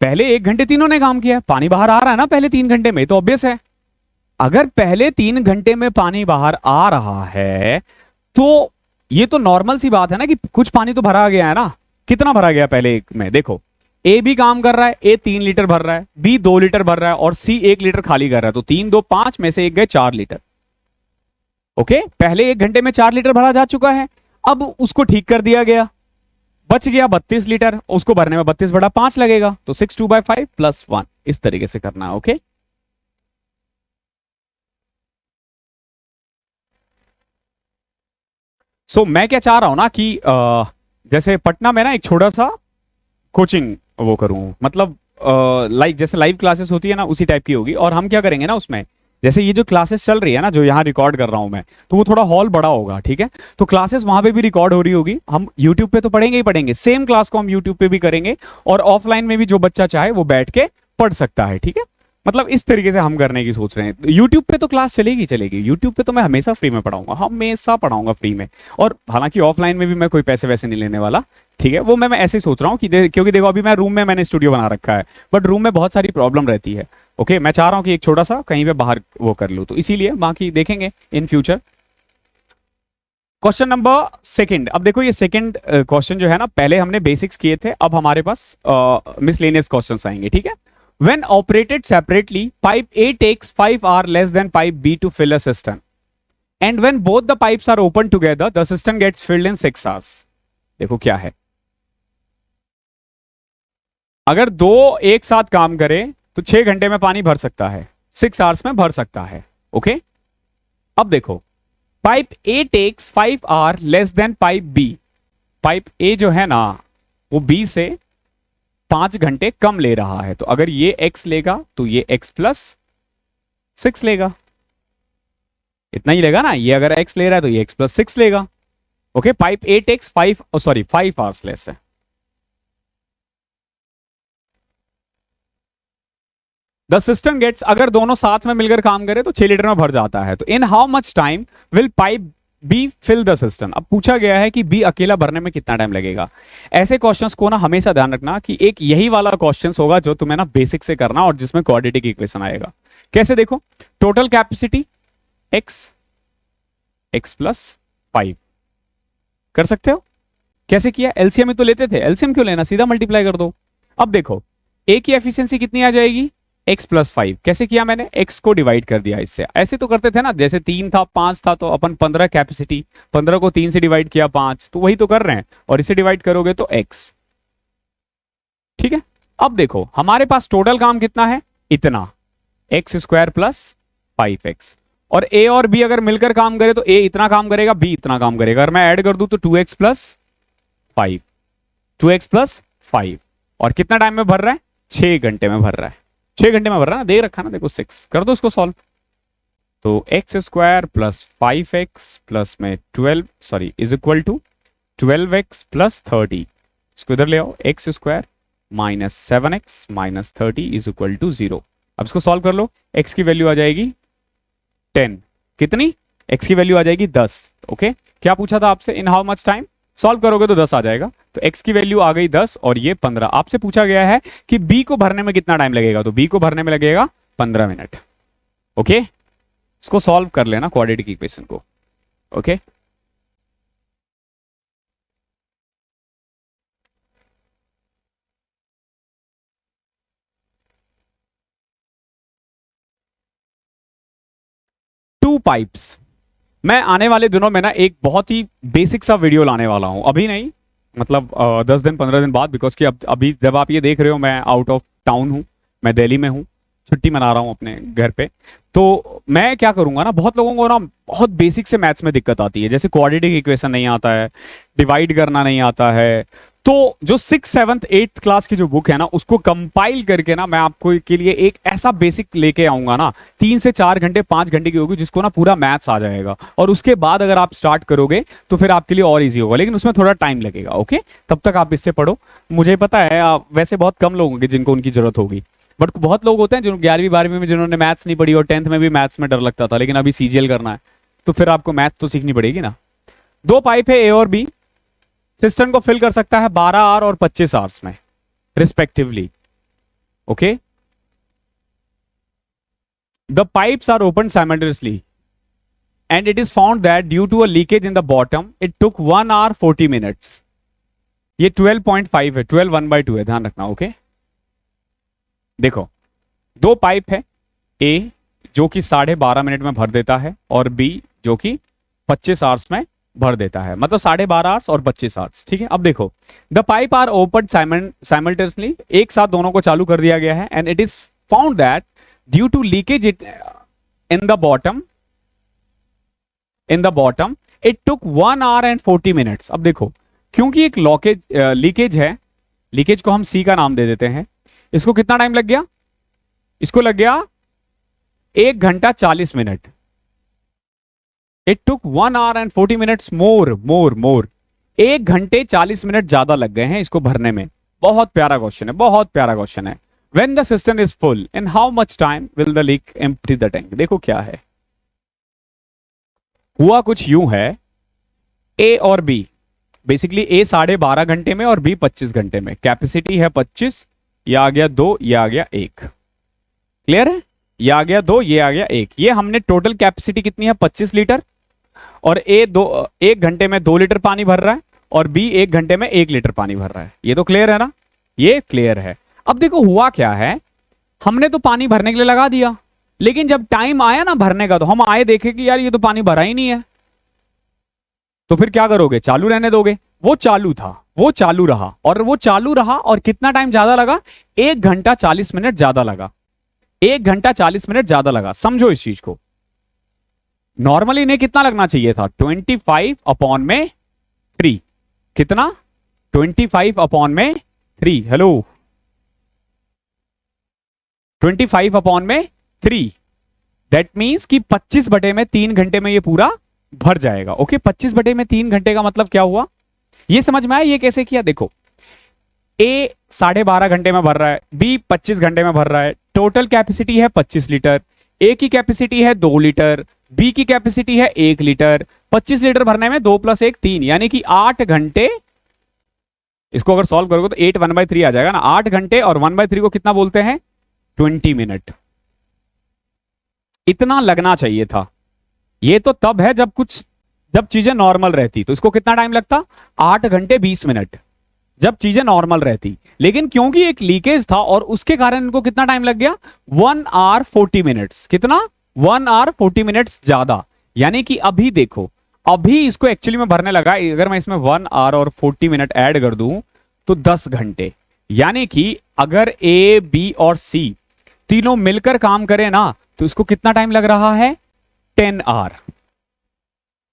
पहले 1 घंटे तीनों ने काम किया है, पानी बाहर आ रहा है ना पहले 3 घंटे में, तो ऑब्वियस है अगर पहले 3 घंटे में पानी बाहर आ रहा है तो ये तो नॉर्मल सी बात है ना कि कुछ पानी तो भरा गया है ना। कितना भरा गया पहले एक में? देखो, ए भी काम कर रहा है, ए 3 लीटर भर रहा है, बी 2 लीटर भर रहा है और सी 1 लीटर खाली कर रहा है, तो 3 2 5 में से 1 गए 4 लीटर। ओके, पहले 1 घंटे में 4 लीटर भरा जा चुका है। अब उसको ठीक कर दिया गया, बच गया 32 लीटर, उसको भरने में 32 बटा 5 लगेगा, तो 6 2/5 +1। इस तरीके से करना है। ओके, मैं क्या चाह रहा हूं ना कि जैसे पटना में ना एक छोटा सा कोचिंग वो करूं, मतलब लाइक जैसे लाइव क्लासेस होती है ना, उसी टाइप की होगी। और हम क्या करेंगे ना उसमें, जैसे ये जो क्लासेस चल रही है ना, जो यहाँ रिकॉर्ड कर रहा हूं मैं, तो वो थोड़ा हॉल बड़ा होगा। ठीक है, तो क्लासेस वहां पे भी रिकॉर्ड हो रही होगी। हम यूट्यूब पे तो पढ़ेंगे ही पढ़ेंगे, सेम क्लास को हम यूट्यूब पे भी करेंगे, और ऑफलाइन में भी जो बच्चा चाहे वो बैठ के पढ़ सकता है। ठीक है, मतलब इस तरीके से हम करने की सोच रहे हैं। यूट्यूब पे तो क्लास चलेगी चलेगी, यूट्यूब पे तो मैं हमेशा फ्री में पढ़ाऊंगा, हमेशा पढ़ाऊंगा फ्री में। और हालांकि ऑफलाइन में भी मैं कोई पैसे वैसे नहीं लेने वाला। ठीक है, वो मैं ऐसे ही सोच रहा हूँ कि क्योंकि देखो अभी मैं रूम में मैंने स्टूडियो बना रखा है, बट रूम में बहुत सारी प्रॉब्लम रहती है। ओके, मैं चाह रहा हूँ कि एक छोटा सा कहीं पे बाहर वो कर लूँ, तो इसीलिए बाकी देखेंगे इन फ्यूचर। Question number 2। अब देखो ये सेकंड क्वेश्चन जो है ना, पहले हमने बेसिक्स किए थे, अब हमारे पास मिसलेनियस क्वेश्चंस आएंगे। ठीक है, when operated separately, pipe A takes 5 hours less than pipe B to fill a cistern, and when both the pipes are open together, the cistern gets filled in 6 hours. देखो क्या है, अगर दो एक साथ काम करे तो 6 घंटे में पानी भर सकता है, 6 आवर्स में भर सकता है। ओके, अब देखो pipe A takes 5 hour less than pipe B. Pipe A जो है ना वो बी से 5 घंटे कम ले रहा है, तो अगर ये x लेगा तो ये x प्लस 6 लेगा, इतना ही लेगा ना। ये अगर x ले रहा है तो ये x प्लस 6 लेगा। Okay, pipe A takes 5 hours less है। द सिस्टम गेट्स, अगर दोनों साथ में मिलकर काम करे तो 6 लीटर में भर जाता है। तो in how much time will pipe be fill the system. अब पूछा गया है कि बी अकेला भरने में कितना टाइम लगेगा। ऐसे क्वेश्चंस को ना हमेशा ध्यान रखना कि एक यही वाला क्वेश्चंस होगा जो तुम्हें ना बेसिक से करना और जिसमें क्वाड्रेटिक इक्वेशन आएगा। कैसे, देखो टोटल कैपेसिटी x प्लस 5 कर सकते हो। कैसे किया, एलसीएम में तो लेते थे, एलसीएम क्यों लेना, सीधा मल्टीप्लाई कर दो। अब देखो ए की एफिशिएंसी कितनी आ जाएगी, x प्लस 5। कैसे किया मैंने, x को डिवाइड कर दिया इससे। ऐसे तो करते थे ना, जैसे 3 था 5 था तो अपन 15 कैपेसिटी, 15 को 3 से डिवाइड किया 5, तो वही तो कर रहे हैं। और इसे डिवाइड करोगे तो x। ठीक है, अब देखो हमारे पास टोटल काम कितना है, इतना, एक्स स्क्वायर प्लस 5x। और a और b अगर मिलकर काम करे तो a इतना काम करेगा, b इतना काम करेगा। अगर मैं ऐड कर दूं तो 2x प्लस 5, 2x प्लस 5। और कितना टाइम में भर रहा है, 6 घंटे में भर रहा है। 6 घंटे में भर रहा है ना, दे रखा ना, देखो 6 कर दो इसको सॉल्व। तो x square plus 5x plus में 12 is equal to 12x plus 30। इसको इधर ले आओ, x square minus 7x minus 30 is equal to 0। अब इसको सॉल्व कर लो, x की वैल्यू आ जाएगी 10। कितनी, x की वैल्यू आ जाएगी 10। ओके, क्या पूछा था आपसे, इन हाउ मच टाइम। सॉल्व करोगे तो 10 आ जाएगा, तो x की वैल्यू आ गई 10 और ये 15। आपसे पूछा गया है कि b को भरने में कितना टाइम लगेगा, तो b को भरने में लगेगा 15 मिनट। ओके, इसको सॉल्व कर लेना क्वाड्रेटिक इक्वेशन को। Okay, to pipes. मैं आने वाले दिनों में ना एक बहुत ही बेसिक सा वीडियो लाने वाला हूं, अभी नहीं, मतलब 10 दिन 15 दिन बाद, बिकॉज कि अभी जब आप ये देख रहे हो मैं आउट ऑफ टाउन हूँ, मैं दिल्ली में हूँ, छुट्टी मना रहा हूँ अपने घर पे। तो मैं क्या करूंगा ना, बहुत लोगों को ना बहुत बेसिक से मैथ्स में दिक्कत आती है, जैसे क्वाड्रेटिक इक्वेशन नहीं आता है, डिवाइड करना नहीं आता है। तो जो 6th 7th 8th क्लास की जो बुक है ना उसको कंपाइल करके ना मैं आपको के लिए एक ऐसा बेसिक लेके आऊंगा ना, 3 से 4 घंटे 5 घंटे की होगी, जिसको ना पूरा मैथ्स आ जाएगा। और उसके बाद अगर आप स्टार्ट करोगे तो फिर आपके लिए और इजी होगा, लेकिन उसमें थोड़ा टाइम लगेगा। ओके, तब तक आप इससे पढ़ो। मुझे पता है वैसे बहुत कम लोग होंगे जिनको उनकी जरूरत होगी, बट बहुत लोग होते हैं जो 11वीं 12वीं में जिन्होंने मैथ्स नहीं पढ़ी और 10th में भी मैथ्स में डर लगता था, लेकिन अभी सीजीएल करना है तो फिर आपको मैथ्स तो सीखनी पड़ेगी ना। 2 पाइप है ए और बी, सिस्टम को फिल कर सकता है 12 आवर और 25 आवर्स में respectively. Okay, the pipes are open simultaneously and it is found that due to a leakage in the bottom it took 1 hour 40 minutes। ये 12.5 है, 12 1/2 है, ध्यान रखना। ओके, देखो 2 पाइप है, ए जो कि 12.5 मिनट में भर देता है और बी जो कि 25 आवर्स में भर देता है, मतलब 12.5 आवर्स और 25 आवर्स। ठीक है, अब देखो the pipe are open simultaneously, एक साथ दोनों को चालू कर दिया गया है, and it is found that due to leakage it in the bottom it took 1 hour and 40 minutes। अब देखो क्योंकि एक लीकेज है, लीकेज को हम सी का नाम दे देते हैं, इसको कितना टाइम लग गया, इसको लग गया 1 घंटा 40 minute. It took 1 hour and 40 minutes मोर 1 घंटे 40 मिनट ज्यादा लग गए हैं इसको भरने में। बहुत प्यारा क्वेश्चन है, बहुत प्यारा क्वेश्चन है। When the system is full, in how much time will the leak empty the tank? देखो क्या है, हुआ कुछ यूं है, ए और बी, बेसिकली ए 12.5 घंटे में और बी 25 घंटे में। कैपेसिटी है 25, ये आ गया 2, ये आ गया 1। क्लियर है, ये आ गया 2, ये आ गया 1। ये हमने टोटल कैपेसिटी कितनी है 25 लीटर, और ए 1 घंटे में 2 लीटर पानी भर रहा है और बी 1 घंटे में 1 लीटर पानी भर रहा है। ये तो क्लियर है ना, ये क्लियर है। अब देखो हुआ क्या है, हमने तो पानी भरने के लिए लगा दिया, लेकिन जब टाइम आया ना भरने का तो हम आए देखे कि यार ये तो पानी भरा ही नहीं है। तो फिर क्या करोगे, चालू रहने दोगे? वो चालू था, वो चालू रहा, और वो चालू रहा, और कितना टाइम ज्यादा लगा? 1 घंटा 40 मिनट ज्यादा लगा। 1 घंटा 40 मिनट ज्यादा लगा, समझो इस चीज को। नॉर्मली इन्हें कितना लगना चाहिए था? 25/3। कितना? 25/3। हेलो, 25/3। दैट मीन्स कि 25/3 घंटे में ये पूरा भर जाएगा। ओके, 25/3 घंटे का मतलब क्या हुआ, ये समझ में आया? ये कैसे किया? देखो, ए 12.5 घंटे में भर रहा है, बी 25 घंटे में भर रहा है, टोटल कैपेसिटी है 25 लीटर। ए की कैपेसिटी है 2 लीटर, बी की कैपेसिटी है 1 लीटर। 25 लीटर भरने में 2 + 1 3, यानी कि 8 घंटे। इसको अगर सॉल्व करोगे तो 8 1/3 आ जाएगा ना। 8 घंटे, और 1/3 को कितना बोलते हैं? 20 मिनट। इतना लगना चाहिए था। ये तो तब है जब चीजें नॉर्मल रहती, तो इसको कितना टाइम लगता? 8 घंटे 20 मिनट, जब चीजें नॉर्मल रहती। लेकिन क्योंकि एक लीकेज था और उसके कारण इनको कितना टाइम लग गया? 1 hour 40 मिनट्स। कितना? 1 hour 40 मिनट्स ज्यादा। यानी कि अभी देखो, अभी इसको एक्चुअली में भरने लगा, अगर मैं इसमें 1 hour 40 मिनट ऐड कर दूं तो 10 घंटे। यानी कि अगर ए बी और सी तीनों मिलकर काम करें ना, तो इसको कितना टाइम लग रहा है? 10 hour।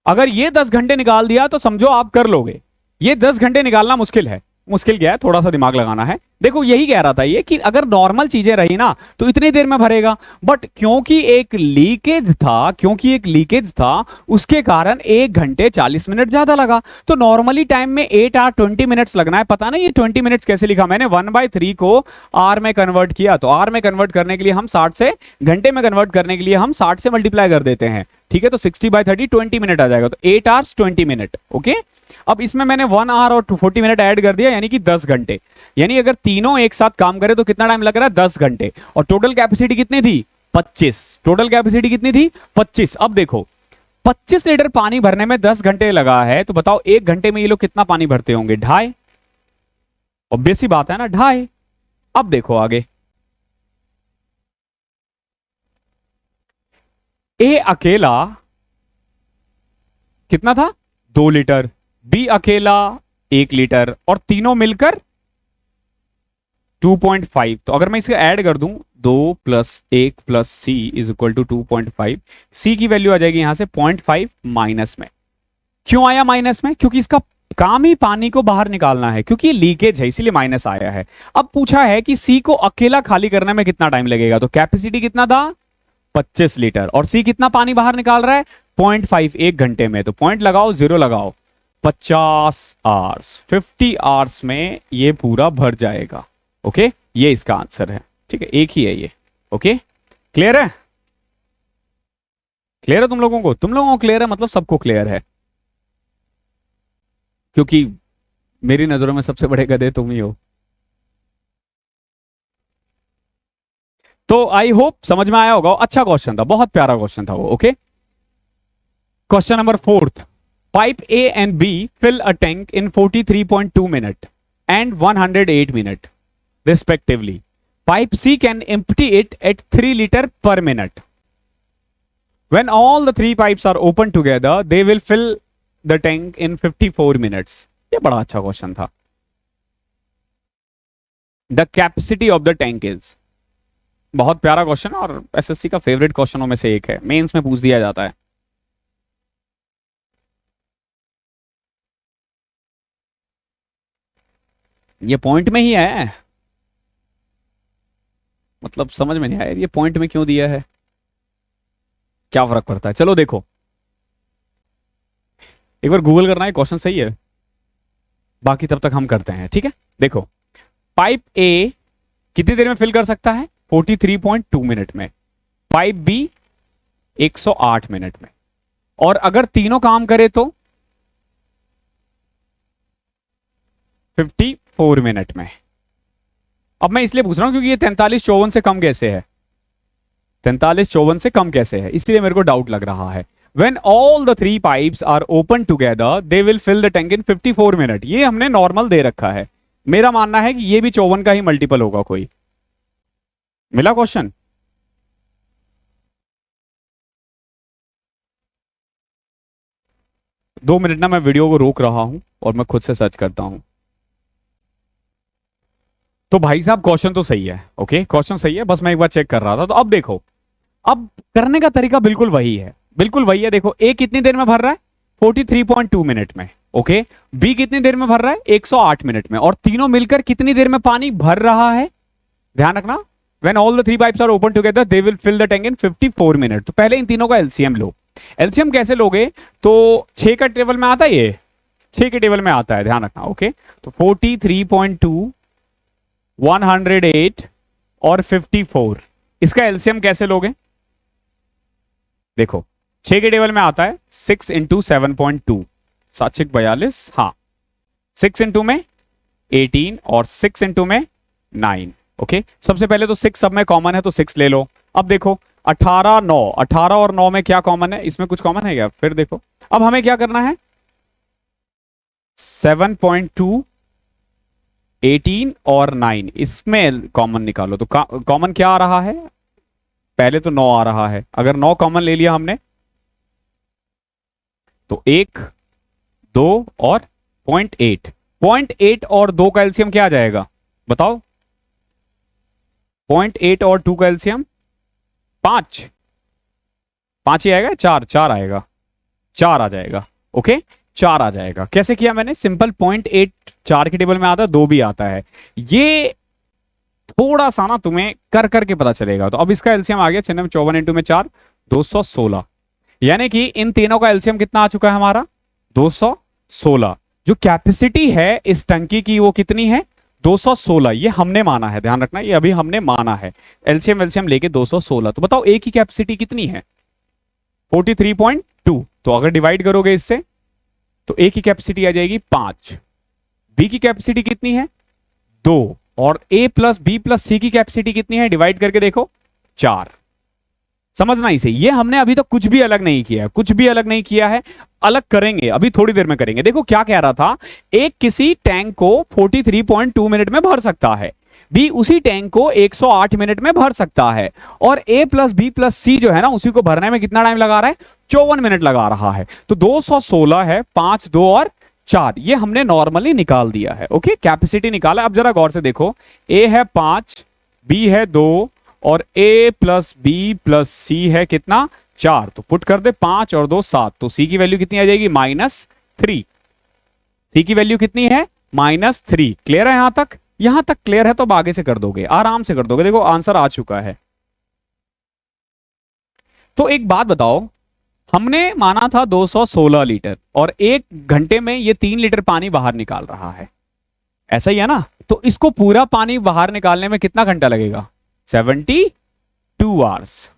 अगर ये 10 घंटे निकाल दिया तो समझो आप कर लोगे। ये 10 घंटे निकालना मुश्किल है। मुश्किल क्या है, थोड़ा सा दिमाग लगाना है। देखो, यही कह रहा था ये कि अगर नॉर्मल चीजें रही ना तो इतनी देर में भरेगा, बट क्योंकि एक लीकेज था उसके कारण 1 घंटे 40 मिनट ज्यादा लगा। तो नॉर्मली टाइम में 8 hour 20 मिनट्स लगना है। पता ना ये 20 मिनट्स कैसे लिखा मैंने? 1/3 को आर में कन्वर्ट किया, तो आर में कन्वर्ट करने के लिए हम 60 से, घंटे में कन्वर्ट करने के लिए हम 60 से मल्टीप्लाई कर देते हैं। ठीक है, तो 60/30 20 मिनट आ जाएगा, तो 8 hours 20 मिनट। ओके, अब इसमें मैंने 1 hour और 40 मिनट ऐड कर दिया, यानी कि 10 घंटे। यानी अगर तीनों एक साथ काम करें तो कितना टाइम लग रहा है? 10 घंटे। और टोटल कैपेसिटी कितनी थी? 25। टोटल कैपेसिटी कितनी थी? 25। अब देखो, 25 लीटर पानी भरने में 10 घंटे लगा है, तो बताओ 1 घंटे में ये लोग कितना पानी भरते होंगे? 2.5। ऑब्वियस सी बात है ना, 2.5। अब देखो आगे, ए अकेला कितना था? 2 लीटर, बी अकेला 1 लीटर, और तीनों मिलकर 2.5। तो अगर मैं इसे ऐड कर दूं, 2 + 1 + c = 2.5। सी की वैल्यू आ जाएगी यहां से 0.5 माइनस में। क्यों आया माइनस में? क्योंकि इसका काम ही पानी को बाहर निकालना है, क्योंकि लीकेज है इसीलिए माइनस आया है। अब पूछा है कि सी को अकेला खाली करने में कितना टाइम लगेगा, तो कैपेसिटी कितना था? 25 लीटर, और सी कितना पानी बाहर निकाल रहा है? 0.5, 1 घंटे में। तो पॉइंट लगाओ, 0 लगाओ। 50 आवर्स, 50 आवर्स में ये पूरा भर जाएगा। ओके, ये इसका आंसर है। ठीक है, एक ही है ये। ओके, क्लियर है? क्लियर है तुम लोगों को? तुम लोगों को क्लियर है मतलब सबको क्लियर है, क्योंकि मेरी नजरों में सबसे बड़े गधे तुम ही हो। तो आई होप समझ में आया होगा। अच्छा क्वेश्चन था, बहुत प्यारा क्वेश्चन था वो। Okay, question number 4। Pipe A and B fill a tank in 43.2 minute and 108 minute respectively. Pipe C can empty it at 3 liter per minute. When all the 3 pipes are open together, they will fill the tank in 54 minutes. ये बड़ा अच्छा question था। The capacity of the tank is, बहुत प्यारा question और SSC का favourite क्वेश्चनों में से एक है, मेंस में पूछ दिया जाता है। ये पॉइंट में ही है, मतलब समझ में नहीं आया ये पॉइंट में क्यों दिया है, क्या फर्क पड़ता है। चलो देखो, एक बार गूगल करना है, क्वेश्चन सही है, बाकी तब तक हम करते हैं। ठीक है, देखो, पाइप ए कितनी देर में फिल कर सकता है? 43.2 मिनट में। पाइप बी 108 मिनट में। और अगर तीनों काम करे तो 54 मिनट में। अब मैं इसलिए पूछ रहा हूं क्योंकि ये 43-54 से कम कैसे है? 43-54 से कम कैसे है, इसलिए मेरे को डाउट लग रहा है। When all the 3 pipes are open together, they will fill the tank in 54 minute. ये हमने नॉर्मल दे रखा है। मेरा मानना है कि ये भी 54 का ही मल्टीपल होगा कोई। मिला क्वेश्चन? 2 मिनट ना मैं वीडियो को रोक रहा हूं और मैं खुद से सर्च करता हूं। तो भाई साहब क्वेश्चन तो सही है, ओके क्वेश्चन सही है, बस मैं एक बार चेक कर रहा था। तो अब देखो, अब करने का तरीका बिल्कुल वही है, बिल्कुल वही है। देखो ए कितनी देर में भर रहा है, 43.2 मिनट में, ओके। बी कितनी देर में भर रहा है, 108 मिनट में। और तीनों मिलकर कितनी देर में पानी भर रहा है, ध्यान रखना। When all the three pipes are open together, they will fill the tank in 54 minute. तो पहले इन तीनों का एलसीएम लो। एलसीएम कैसे लोगे, तो 6 का टेबल में आता है, ये 6 के टेबल में आता है, ध्यान रखना, ओके। तो 43.2, 108 और 54, इसका एलसीएम कैसे लोगे, देखो 6 के टेबल में आता है 6 इंटू 7.2, 7×6 = 42, हाँ 6 इंटू में 18 और 6 इंटू में 9, ओके। सबसे पहले तो 6 सब में कॉमन है तो 6 ले लो। अब देखो 18 9, 18 और 9 में क्या कॉमन है, इसमें कुछ कॉमन है क्या, फिर देखो। अब हमें क्या करना है, 7.2, 18 और 9 इसमें कॉमन निकालो। तो कॉमन क्या आ रहा है, पहले तो 9 आ रहा है। अगर 9 कॉमन ले लिया हमने तो 1 2 और 0.8 और 2 का एलसीएम क्या आ जाएगा बताओ, 0.8 और 2 का एलसीएम 5 ही आएगा, 4 आएगा, 4 आ जाएगा, ओके 4 आ जाएगा। कैसे किया मैंने, सिंपल 0.8 4 के टेबल में आता है, 2 भी आता है। ये थोड़ा सा ना तुम्हें कर करके पता चलेगा। तो अब इसका एलसीएम आ गया 6 में 54 इंटू में 4, 216। यानी कि इन तीनों का एलसीएम कितना आ चुका है हमारा, 216। जो कैपेसिटी है इस टंकी की वो कितनी है, 216। ये हमने माना है, ध्यान रखना, ये अभी हमने माना है। एलसीएम लेके 216। तो बताओ ए की कैपेसिटी कितनी है, 43.2। तो अगर डिवाइड करोगे इससे तो ए की कैपेसिटी आ जाएगी 5, बी की कैपेसिटी कितनी है 2, और ए प्लस बी प्लस सी की कैपेसिटी कितनी है, डिवाइड करके देखो 4। समझना इसे, ये हमने अभी तक कुछ भी अलग नहीं किया है, कुछ भी अलग नहीं किया है, अलग करेंगे अभी थोड़ी देर में करेंगे। देखो क्या कह रहा था, एक किसी टैंक को 43.2 मिनट में भर सकता है, बी उसी टैंक को 108 मिनट में भर सकता है, और ए प्लस बी प्लस सी जो है ना उसी को भरने में कितना टाइम लगा रहा है, 54 मिनट लगा रहा है। तो 216 है, 5 2 और 4, ये हमने नॉर्मली निकाल दिया है, ओके कैपेसिटी निकाला। अब जरा गौर से देखो, ए है 5, बी है 2 और a प्लस बी प्लस सी है कितना 4। तो पुट कर दे 5 और 2 7। तो सी की वैल्यू कितनी आ जाएगी, -3। सी की वैल्यू कितनी है, -3। क्लियर है यहां तक, यहां तक क्लियर है तो अब आगे से कर दोगे, आराम से कर दोगे। देखो आंसर आ चुका है। तो एक बात बताओ, हमने माना था 216 लीटर और 1 घंटे में ये 3 लीटर पानी बाहर निकाल रहा है, ऐसा ही है ना। तो इसको पूरा पानी बाहर निकालने में कितना घंटा लगेगा, 72 आवर्स।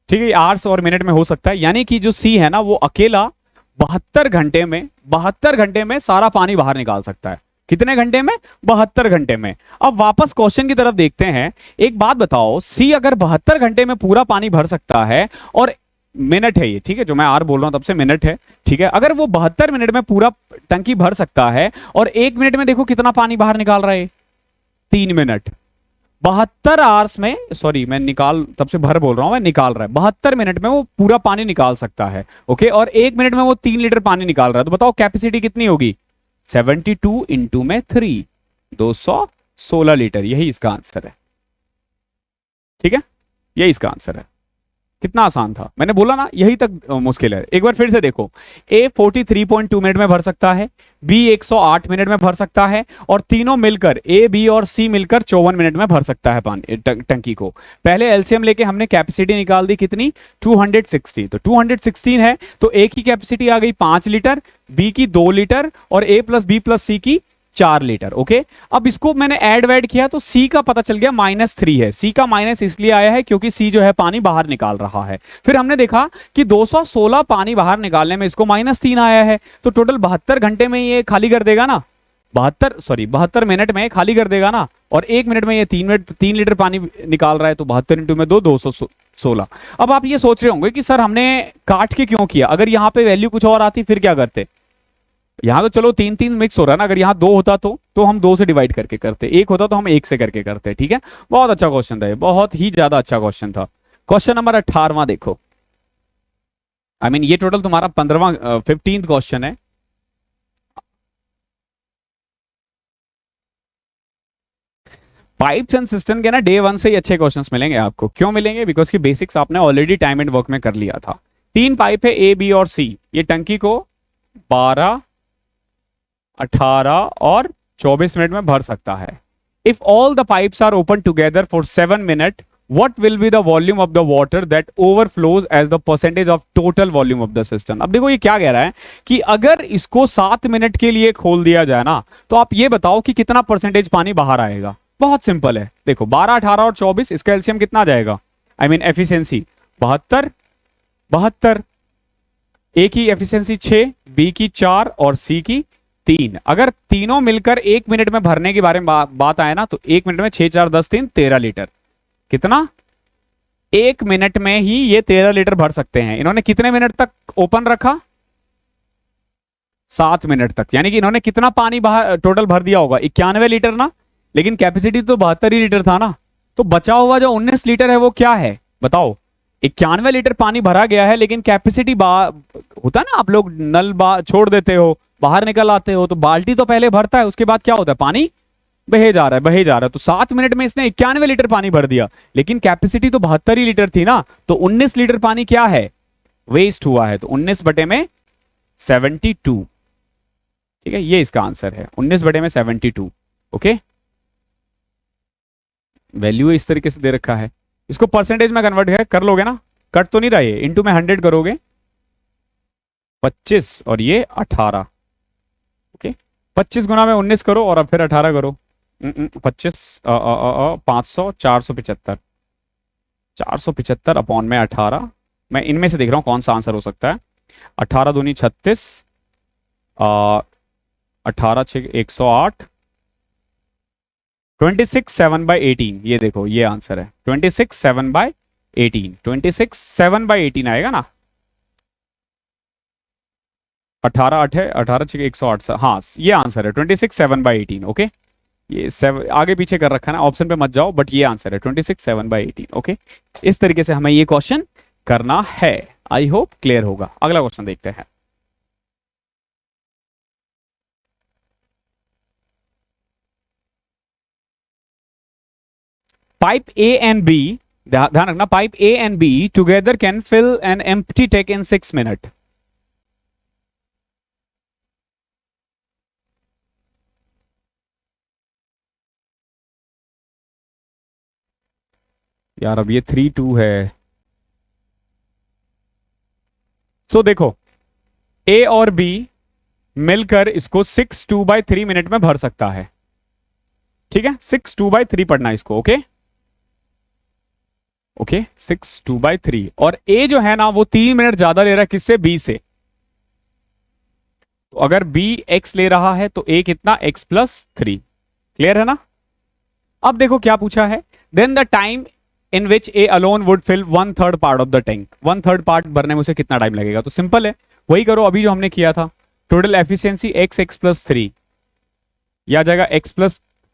ठीक है, आवर्स और मिनट में हो सकता है, यानी कि जो सी है ना वो अकेला 72 घंटे में सारा पानी बाहर निकाल सकता है। कितने घंटे में, 72 घंटे में। अब वापस क्वेश्चन की तरफ देखते हैं। एक बात बताओ, सी अगर 72 घंटे में पूरा पानी भर सकता है, और मिनट है ये, ठीक है, जो मैं आर बोल रहा हूं तब से मिनट है, ठीक है। अगर वो 72 मिनट में पूरा टंकी भर सकता है और 1 मिनट में देखो कितना पानी बाहर निकाल रहा है, 3 मिनट। 72 आवर्स में, सॉरी मैं निकाल तब से भर बोल रहा हूं, मैं निकाल रहा है, 72 मिनट में वो पूरा पानी निकाल सकता है, ओके। और 1 मिनट में वो 3 लीटर पानी निकाल रहा है। तो बताओ कैपेसिटी कितनी होगी, 72 इंटू में 3, 216 लीटर। यही इसका आंसर है, ठीक है, यही इसका आंसर है। कितना आसान था, मैंने बोला ना यही तक मुश्किल है। एक बार फिर से देखो, ए 43.2 मिनट में भर सकता है, बी 108 मिनट में भर सकता है, और तीनों मिलकर ए बी और सी मिलकर 54 मिनट में भर सकता है पानी टंकी को। पहले एलसीएम लेके हमने कैपेसिटी निकाल दी कितनी, 260। तो 216 है तो ए की कैपेसिटी आ गई 5 लीटर, बी की 2 लीटर और ए प्लस बी प्लस सी की 4 लीटर, ओके। अब इसको मैंने ऐड वैड किया तो सी का पता चल गया -3 है। सी का माइनस इसलिए आया है क्योंकि सी जो है पानी बाहर निकाल रहा है। फिर हमने देखा कि 216 पानी बाहर निकालने में इसको -3 आया है, तो टोटल 72 घंटे में ये खाली कर देगा ना, 72 मिनट में खाली कर देगा ना। और 1 मिनट में ये 3 लीटर पानी निकाल रहा है, तो 72 इंटू में 2, 216। अब आप ये सोच रहे होंगे कि सर हमने काट के क्यों किया, अगर यहाँ पे वैल्यू कुछ और आती फिर क्या करते। यहां तो चलो 3 मिक्स हो रहा है ना, अगर यहां 2 होता तो हम 2 से डिवाइड करके करते, 1 होता तो हम 1 से करके करते, ठीक है। बहुत अच्छा क्वेश्चन था ये, बहुत ही ज्यादा अच्छा क्वेश्चन था। क्वेश्चन नंबर 18वां देखो, आई मीन ये टोटल तुम्हारा 15वां 15th क्वेश्चन है। पाइप्स एंड सिस्टम के ना डे 1 से ही अच्छे क्वेश्चंस मिलेंगे आपको। क्यों मिलेंगे? बिकॉज की बेसिक्स आपने ऑलरेडी टाइम एंड वर्क में कर लिया था। 3 पाइप है ए, बी और सी। ये टंकी को 12, 18 और 24 मिनट में भर सकता है। If all the pipes are open together for 7 minute, what will be the volume of the water that overflows as the percentage of total volume of the system? अब देखो ये क्या कह रहा है कि अगर इसको 7 मिनट के लिए खोल दिया जाए ना, तो आप ये बताओ कि कितना परसेंटेज पानी बाहर आएगा। बहुत सिंपल है, देखो 12, 18 और 24, इसका एलसीएम कितना आ जाएगा? I mean efficiency 72, 72। ए की एफिशिएंसी 6, बी की 4 और सी की 3। अगर तीनों मिलकर 1 मिनट में भरने के बारे में बात आए ना, तो 1 मिनट में 6, 4, 10, 3, 13 लीटर। कितना? 1 मिनट में ही ये 13 लीटर भर सकते हैं। इन्होंने कितने मिनट तक ओपन रखा? 7 मिनट तक। यानी कि इन्होंने कितना पानी बाहर टोटल भर दिया होगा? 91 लीटर ना, लेकिन कैपेसिटी तो 72 ही लीटर था ना। तो बचा हुआ जो 19 लीटर है वो क्या है बताओ? 91 लीटर पानी भरा गया है, लेकिन कैपेसिटी होता है ना, आप लोग नल छोड़ देते हो, बाहर निकल आते हो, तो बाल्टी तो पहले भरता है, उसके बाद क्या होता है? पानी बहे जा रहा है, बहे जा रहा है। तो 7 मिनट में इसने 91 लीटर पानी भर दिया, लेकिन कैपेसिटी तो 72 ही लीटर थी ना। तो 19 लीटर पानी क्या है? वेस्ट हुआ है। तो 19 बटे में 72। ठीक है, ये इसका आंसर है, 19 बटे में 72। ओके, वैल्यू इस तरीके से दे रखा है। इसको परसेंटेज में कन्वर्ट कर लोगे ना, कट तो नहीं रहा है, इंटू में 100 करोगे, 25 और ये 18। ओके, 25 गुना में 19 करो और अब फिर 18 करो। 25 500 475, 475 अपॉन में 18। मैं इनमें से देख रहा हूं कौन सा आंसर हो सकता है। 18 दूनी 36, 18 6 108, 26 7/18। ये देखो, ये आंसर है 26 7/18। 26 7/18 आएगा ना। 18 8 है, 18 6 108। हाँ, ये आंसर है 26 7/18। ओके, ये 7 आगे पीछे कर रखा है ना, ऑप्शन पे मत जाओ, बट ये आंसर है 26 7/18। ओके, इस तरीके से हमें ये क्वेश्चन करना है। आई होप क्लियर होगा। अगला क्वेश्चन देखते हैं। पाइप ए एंड बी, ध्यान रखना, pipe A and B together can fill an empty tank in 6 minute. यार अब ये 3-2 है। सो देखो, ए और बी मिलकर इसको 6/2/3 मिनट में भर सकता है। ठीक है, 6/2/3 पढ़ना इसको। Okay, okay, 6/2/3। और ए जो है ना वो 3 मिनट ज्यादा ले रहा है, किससे? बी से। तो अगर बी एक्स ले रहा है तो ए कितना? x+3। क्लियर है ना? अब देखो क्या पूछा है। Then the time in which A alone would fill 1/3 part of the tank. 1/3 part भरने में उसे कितना टाइम लगेगा? तो सिंपल है, वही करो अभी जो हमने किया था। टोटल एफिशिएंसी x+3, यह आ जाएगा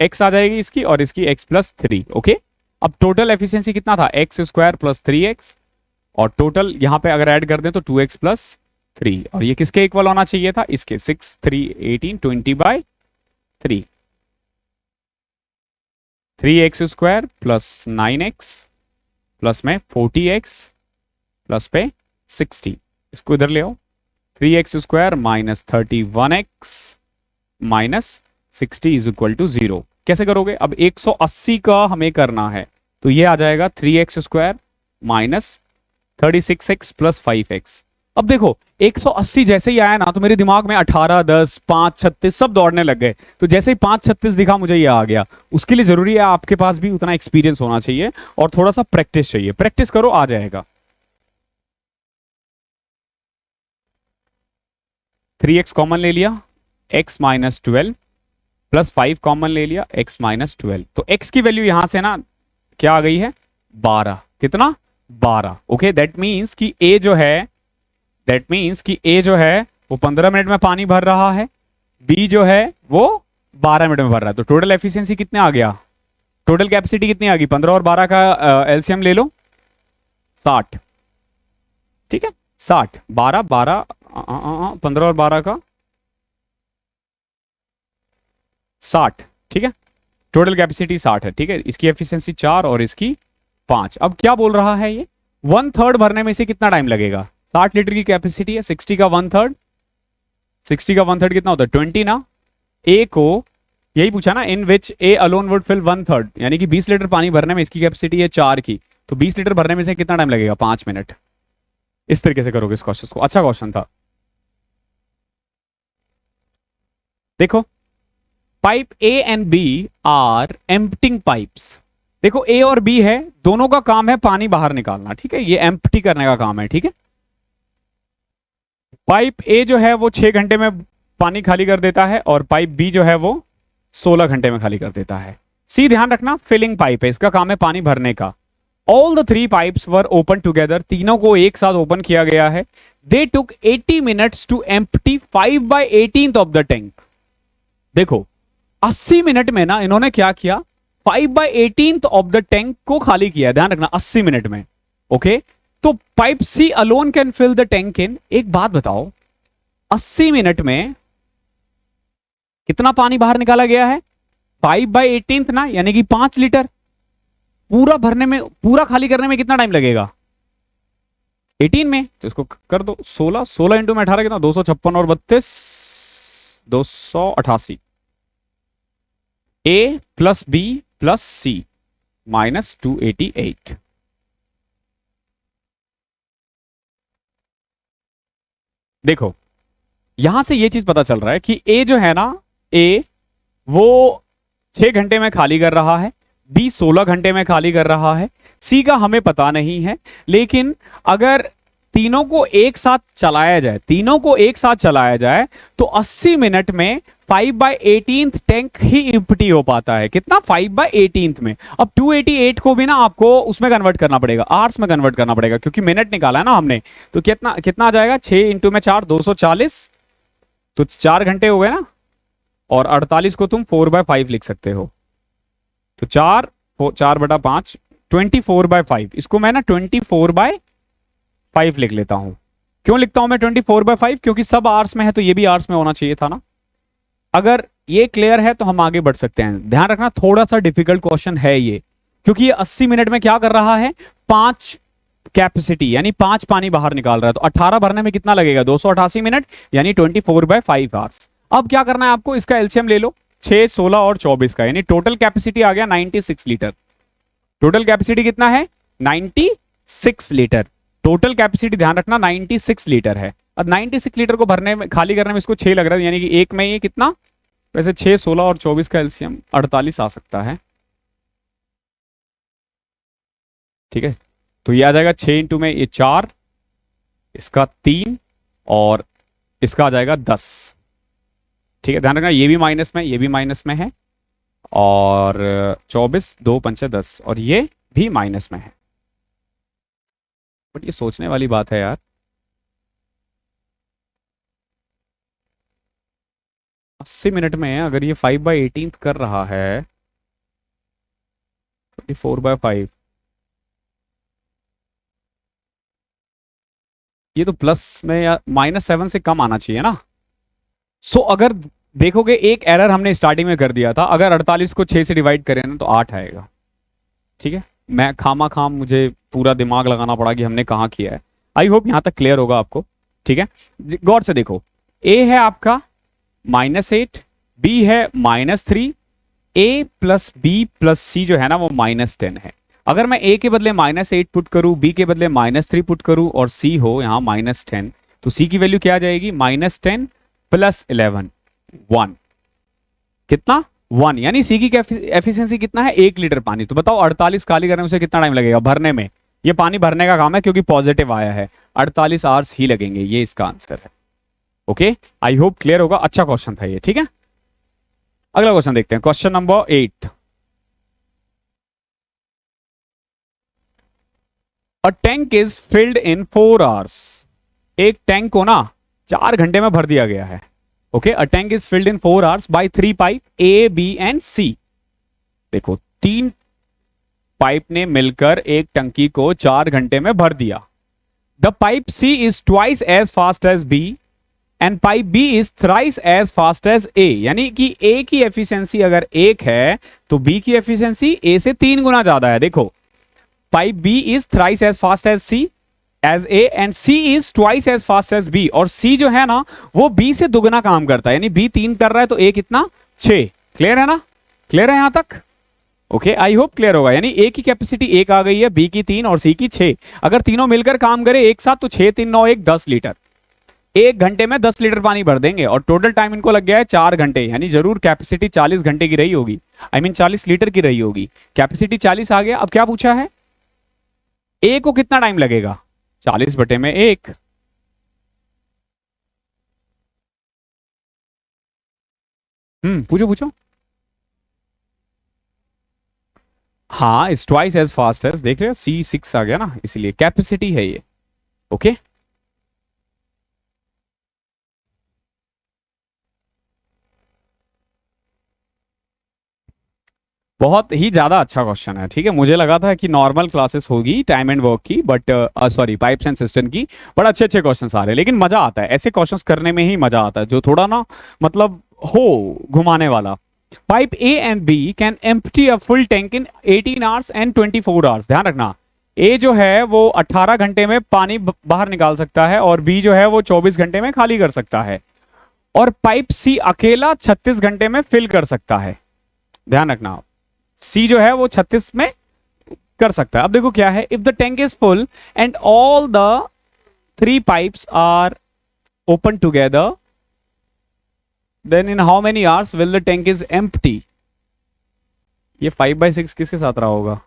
x आ जाएगी इसकी, और इसकी x+3। ओके, अब टोटल एफिशिएंसी कितना था? x² + 3x, और टोटल यहां पे अगर ऐड कर दें तो 2x + 3, और ये किसके इक्वल होना चाहिए था? इसके। 6 3 18, 20/3। 3x² + 9x प्लस में 40x प्लस पे 60। इसको इधर ले आओ। 3x² - 31x - 60 = 0। कैसे करोगे? अब 180 का हमें करना है, तो ये आ जाएगा 3x² - 36x + 5x। अब देखो 180 जैसे ही आया ना, तो मेरे दिमाग में 18 10 5 36 सब दौड़ने लग गए। तो जैसे ही 5 36 दिखा, मुझे ये आ गया। उसके लिए जरूरी है आपके पास भी उतना एक्सपीरियंस होना चाहिए और थोड़ा सा प्रैक्टिस चाहिए। प्रैक्टिस करो, आ जाएगा। 3x कॉमन ले लिया, x - 12 प्लस 5 कॉमन ले लिया, x - 12। तो x की वैल्यू यहां से ना क्या आ गई है? 12। कितना? 12। ओके, दैट मीन्स कि a जो है वो 15 मिनट में पानी भर रहा है, b जो है वो 12 मिनट में भर रहा है। तो टोटल एफिशिएंसी कितने आ गया? टोटल कैपेसिटी कितनी आ गई? 15 और 12 का एलसीएम ले लो, 60। ठीक है, 60, 12, 12, 15 और 12 का 60, ठीक है। टोटल कैपेसिटी 60 है, ठीक है। इसकी एफिशिएंसी 4 और इसकी 5। अब क्या बोल रहा है ये, 1/3 भरने में इसे कितना टाइम लगेगा। 60 लीटर की कैपेसिटी है, 60 का 1/3, 60 का 1/3 कितना होता है 20 ना। ए को यही पूछा ना, इन which A alone would fill 1/3, यानी कि 20 लीटर पानी भरने में इसकी कैपेसिटी है 4 की, तो 20 लीटर भरने में इसे कितना टाइम लगेगा 5 मिनट। इस तरीके से करोगे इस क्वेश्चन को, अच्छा क्वेश्चन था। देखो, pipe A and B are emptying pipes. देखो ए और बी है, दोनों का काम है पानी बाहर निकालना, ठीक है, ये एम्प्टी करने का काम है, ठीक है। पाइप ए जो है वो 6 घंटे में पानी खाली कर देता है और पाइप बी जो है वो 16 घंटे में खाली कर देता है। सी ध्यान रखना, फिलिंग पाइप है, इसका काम है पानी भरने का। All the 3 pipes were open together, तीनों को एक साथ ओपन किया गया है। They took 80 minutes to empty 5/18 of the tank. देखो 80 मिनट में ना इन्होंने क्या किया, 5/18 ऑफ द टैंक को खाली किया, ध्यान रखना 80 मिनट में, ओके। तो pipe C alone can fill the tank in, एक बात बताओ 80 मिनट में कितना पानी बाहर निकाला गया है, 5/18 ना, यानी कि 5 लीटर। पूरा भरने में, पूरा खाली करने में कितना टाइम लगेगा 18 में, तो इसको कर दो 16, 16 इंटू में 18 कितना, 256 और 32, 288। ए प्लस बी प्लस सी माइनस 288। देखो यहां से ये चीज पता चल रहा है कि ए जो है ना, ए वो 6 घंटे में खाली कर रहा है, बी 16 घंटे में खाली कर रहा है, सी का हमें पता नहीं है। लेकिन अगर तीनों को एक साथ चलाया जाए, तीनों को एक साथ चलाया जाए तो 80 मिनट में 5/18 टैंक ही एम्प्टी हो पाता है। कितना 5/18 में। अब 288 को भी ना आपको उसमें कन्वर्ट करना पड़ेगा, आवर्स में कन्वर्ट करना पड़ेगा, क्योंकि मिनट निकाला है ना हमने। तो कितना कितना आ जाएगा, 6 इंटू में 4 240, तो 4 घंटे हो गए ना। और 48 को तुम 4/5 लिख सकते हो, तो 4/5 24/5। इसको मैं ना 24/5 लिख लेता हूं। क्यों लिखता हूं मैं 24/5, क्योंकि सब आवर्स में है तो ये भी आवर्स में होना चाहिए था ना। अगर ये क्लियर है तो हम आगे बढ़ सकते हैं। ध्यान रखना थोड़ा सा डिफिकल्ट क्वेश्चन है ये, क्योंकि ये 80 मिनट में क्या कर रहा है, 5 कैपेसिटी यानी 5 पानी बाहर निकाल रहा है। तो 18 भरने में कितना लगेगा 288 मिनट, यानी 24/5 आवर्स। अब क्या करना है आपको, इसका एलसीएम ले लो, 6, 16 और 24 का, यानी टोटल कैपेसिटी आ गया 96 लीटर। टोटल कैपेसिटी कितना है 96 लीटर। टोटल कैपेसिटी ध्यान रखना 96 लीटर है। अब 96 लीटर को भरने में, खाली करने में इसको 6 लग रहा है, यानी कि एक में ये कितना, वैसे 6, 16 और 24 का एलसीएम 48 आ सकता है, ठीक है। तो ये आ जाएगा 6 इंटू में ये 4, इसका 3 और इसका आ जाएगा 10, ठीक है। ध्यान रखना ये भी माइनस में, ये भी माइनस में है, और 24, 2 पंचे 10, और ये भी माइनस में है। बट ये सोचने वाली बात है यार, अस्सी मिनट में अगर ये 5/18 कर रहा है, 24/5, ये तो प्लस में या -7 से कम आना चाहिए ना। सो अगर देखोगे एक एरर हमने स्टार्टिंग में कर दिया था, अगर 48 को 6 से डिवाइड करें ना तो 8 आएगा, ठीक है। मैं खामा खाम मुझे पूरा दिमाग लगाना पड़ा कि हमने कहाँ किया है। आई होप यहां तक क्लियर होगा आपको, ठीक है। गौर से देखो, ए है आपका -8, बी है -3, ए प्लस बी प्लस सी जो है ना वो -10 है। अगर मैं ए के बदले -8 पुट करूं, बी के बदले -3 पुट करूं और सी हो यहां -10, तो सी की वैल्यू क्या आ जाएगी, -10 प्लस 11, 1, कितना 1, यानी सी की एफिशिएंसी कितना है 1 लीटर पानी। तो बताओ 48 खाली करने में उसे कितना टाइम लगेगा भरने में। ये पानी भरने का काम है क्योंकि पॉजिटिव आया है, 48 आवर्स ही लगेंगे, ये इसका आंसर है। ओके, आई होप क्लियर होगा। अच्छा क्वेश्चन था ये, ठीक है। अगला क्वेश्चन देखते हैं, question number 8। A tank is filled in 4 hours. एक टैंक को ना 4 घंटे में भर दिया गया है। Okay, a tank is filled in 4 hours by 3 pipe A B and C. देखो 3 पाइप ने मिलकर एक टंकी को 4 घंटे में भर दिया। The pipe C is twice as fast as B and pipe B is thrice as fast as A. यानी कि ए की एफिशिएंसी अगर 1 है तो बी की एफिशिएंसी ए से 3 गुना ज्यादा है। देखो, pipe B is thrice as fast as C as A and C is twice as fast as B. और सी जो है ना वो बी से दुगना काम करता है, यानी बी 3 कर रहा है तो ए कितना 6। क्लियर है ना? क्लियर है यहां तक? ओके, आई होप क्लियर होगा। यानी ए की कैपेसिटी 1 आ गई है, बी की 3 और सी की 6। अगर तीनों मिलकर काम करे एक साथ तो 6 3 9 1 10 लीटर। 1 घंटे में 10 लीटर पानी भर देंगे और टोटल टाइम इनको लग गया है 4 घंटे। यानी जरूर कैपेसिटी 40 घंटे की रही होगी, आई मीन 40 लीटर की रही होगी। कैपेसिटी 40 आ गया। अब क्या पूछा है, ए को कितना टाइम लगेगा? 40/1। पूछो पूछो। हाँ, is twice as fast as, देख रहे हो C6 आ गया ना, इसीलिए कैपेसिटी है ये। ओके, बहुत ही ज्यादा अच्छा क्वेश्चन है। ठीक है, मुझे लगा था कि नॉर्मल क्लासेस होगी टाइम एंड वर्क की, but sorry pipes and system की। बड़ा अच्छे अच्छे क्वेश्चंस आ रहे हैं, लेकिन मजा आता है ऐसे क्वेश्चंस करने में ही मजा आता है जो थोड़ा ना मतलब हो घुमाने वाला। Pipe A and B can empty a full tank in 18 hours and 24 hours. ध्यान रखना, ए जो है वो 18 घंटे में पानी बाहर निकाल सकता है और बी जो है वो 24 घंटे में खाली कर सकता है, और पाइप सी अकेला 36 घंटे में फिल कर सकता है। ध्यान रखना, सी जो है वो 36 में कर सकता है। अब देखो क्या है, if the tank is full and all the 3 pipes are open together then in how many hours will the tank is empty. ये 5/6 किसके साथ रहा होगा?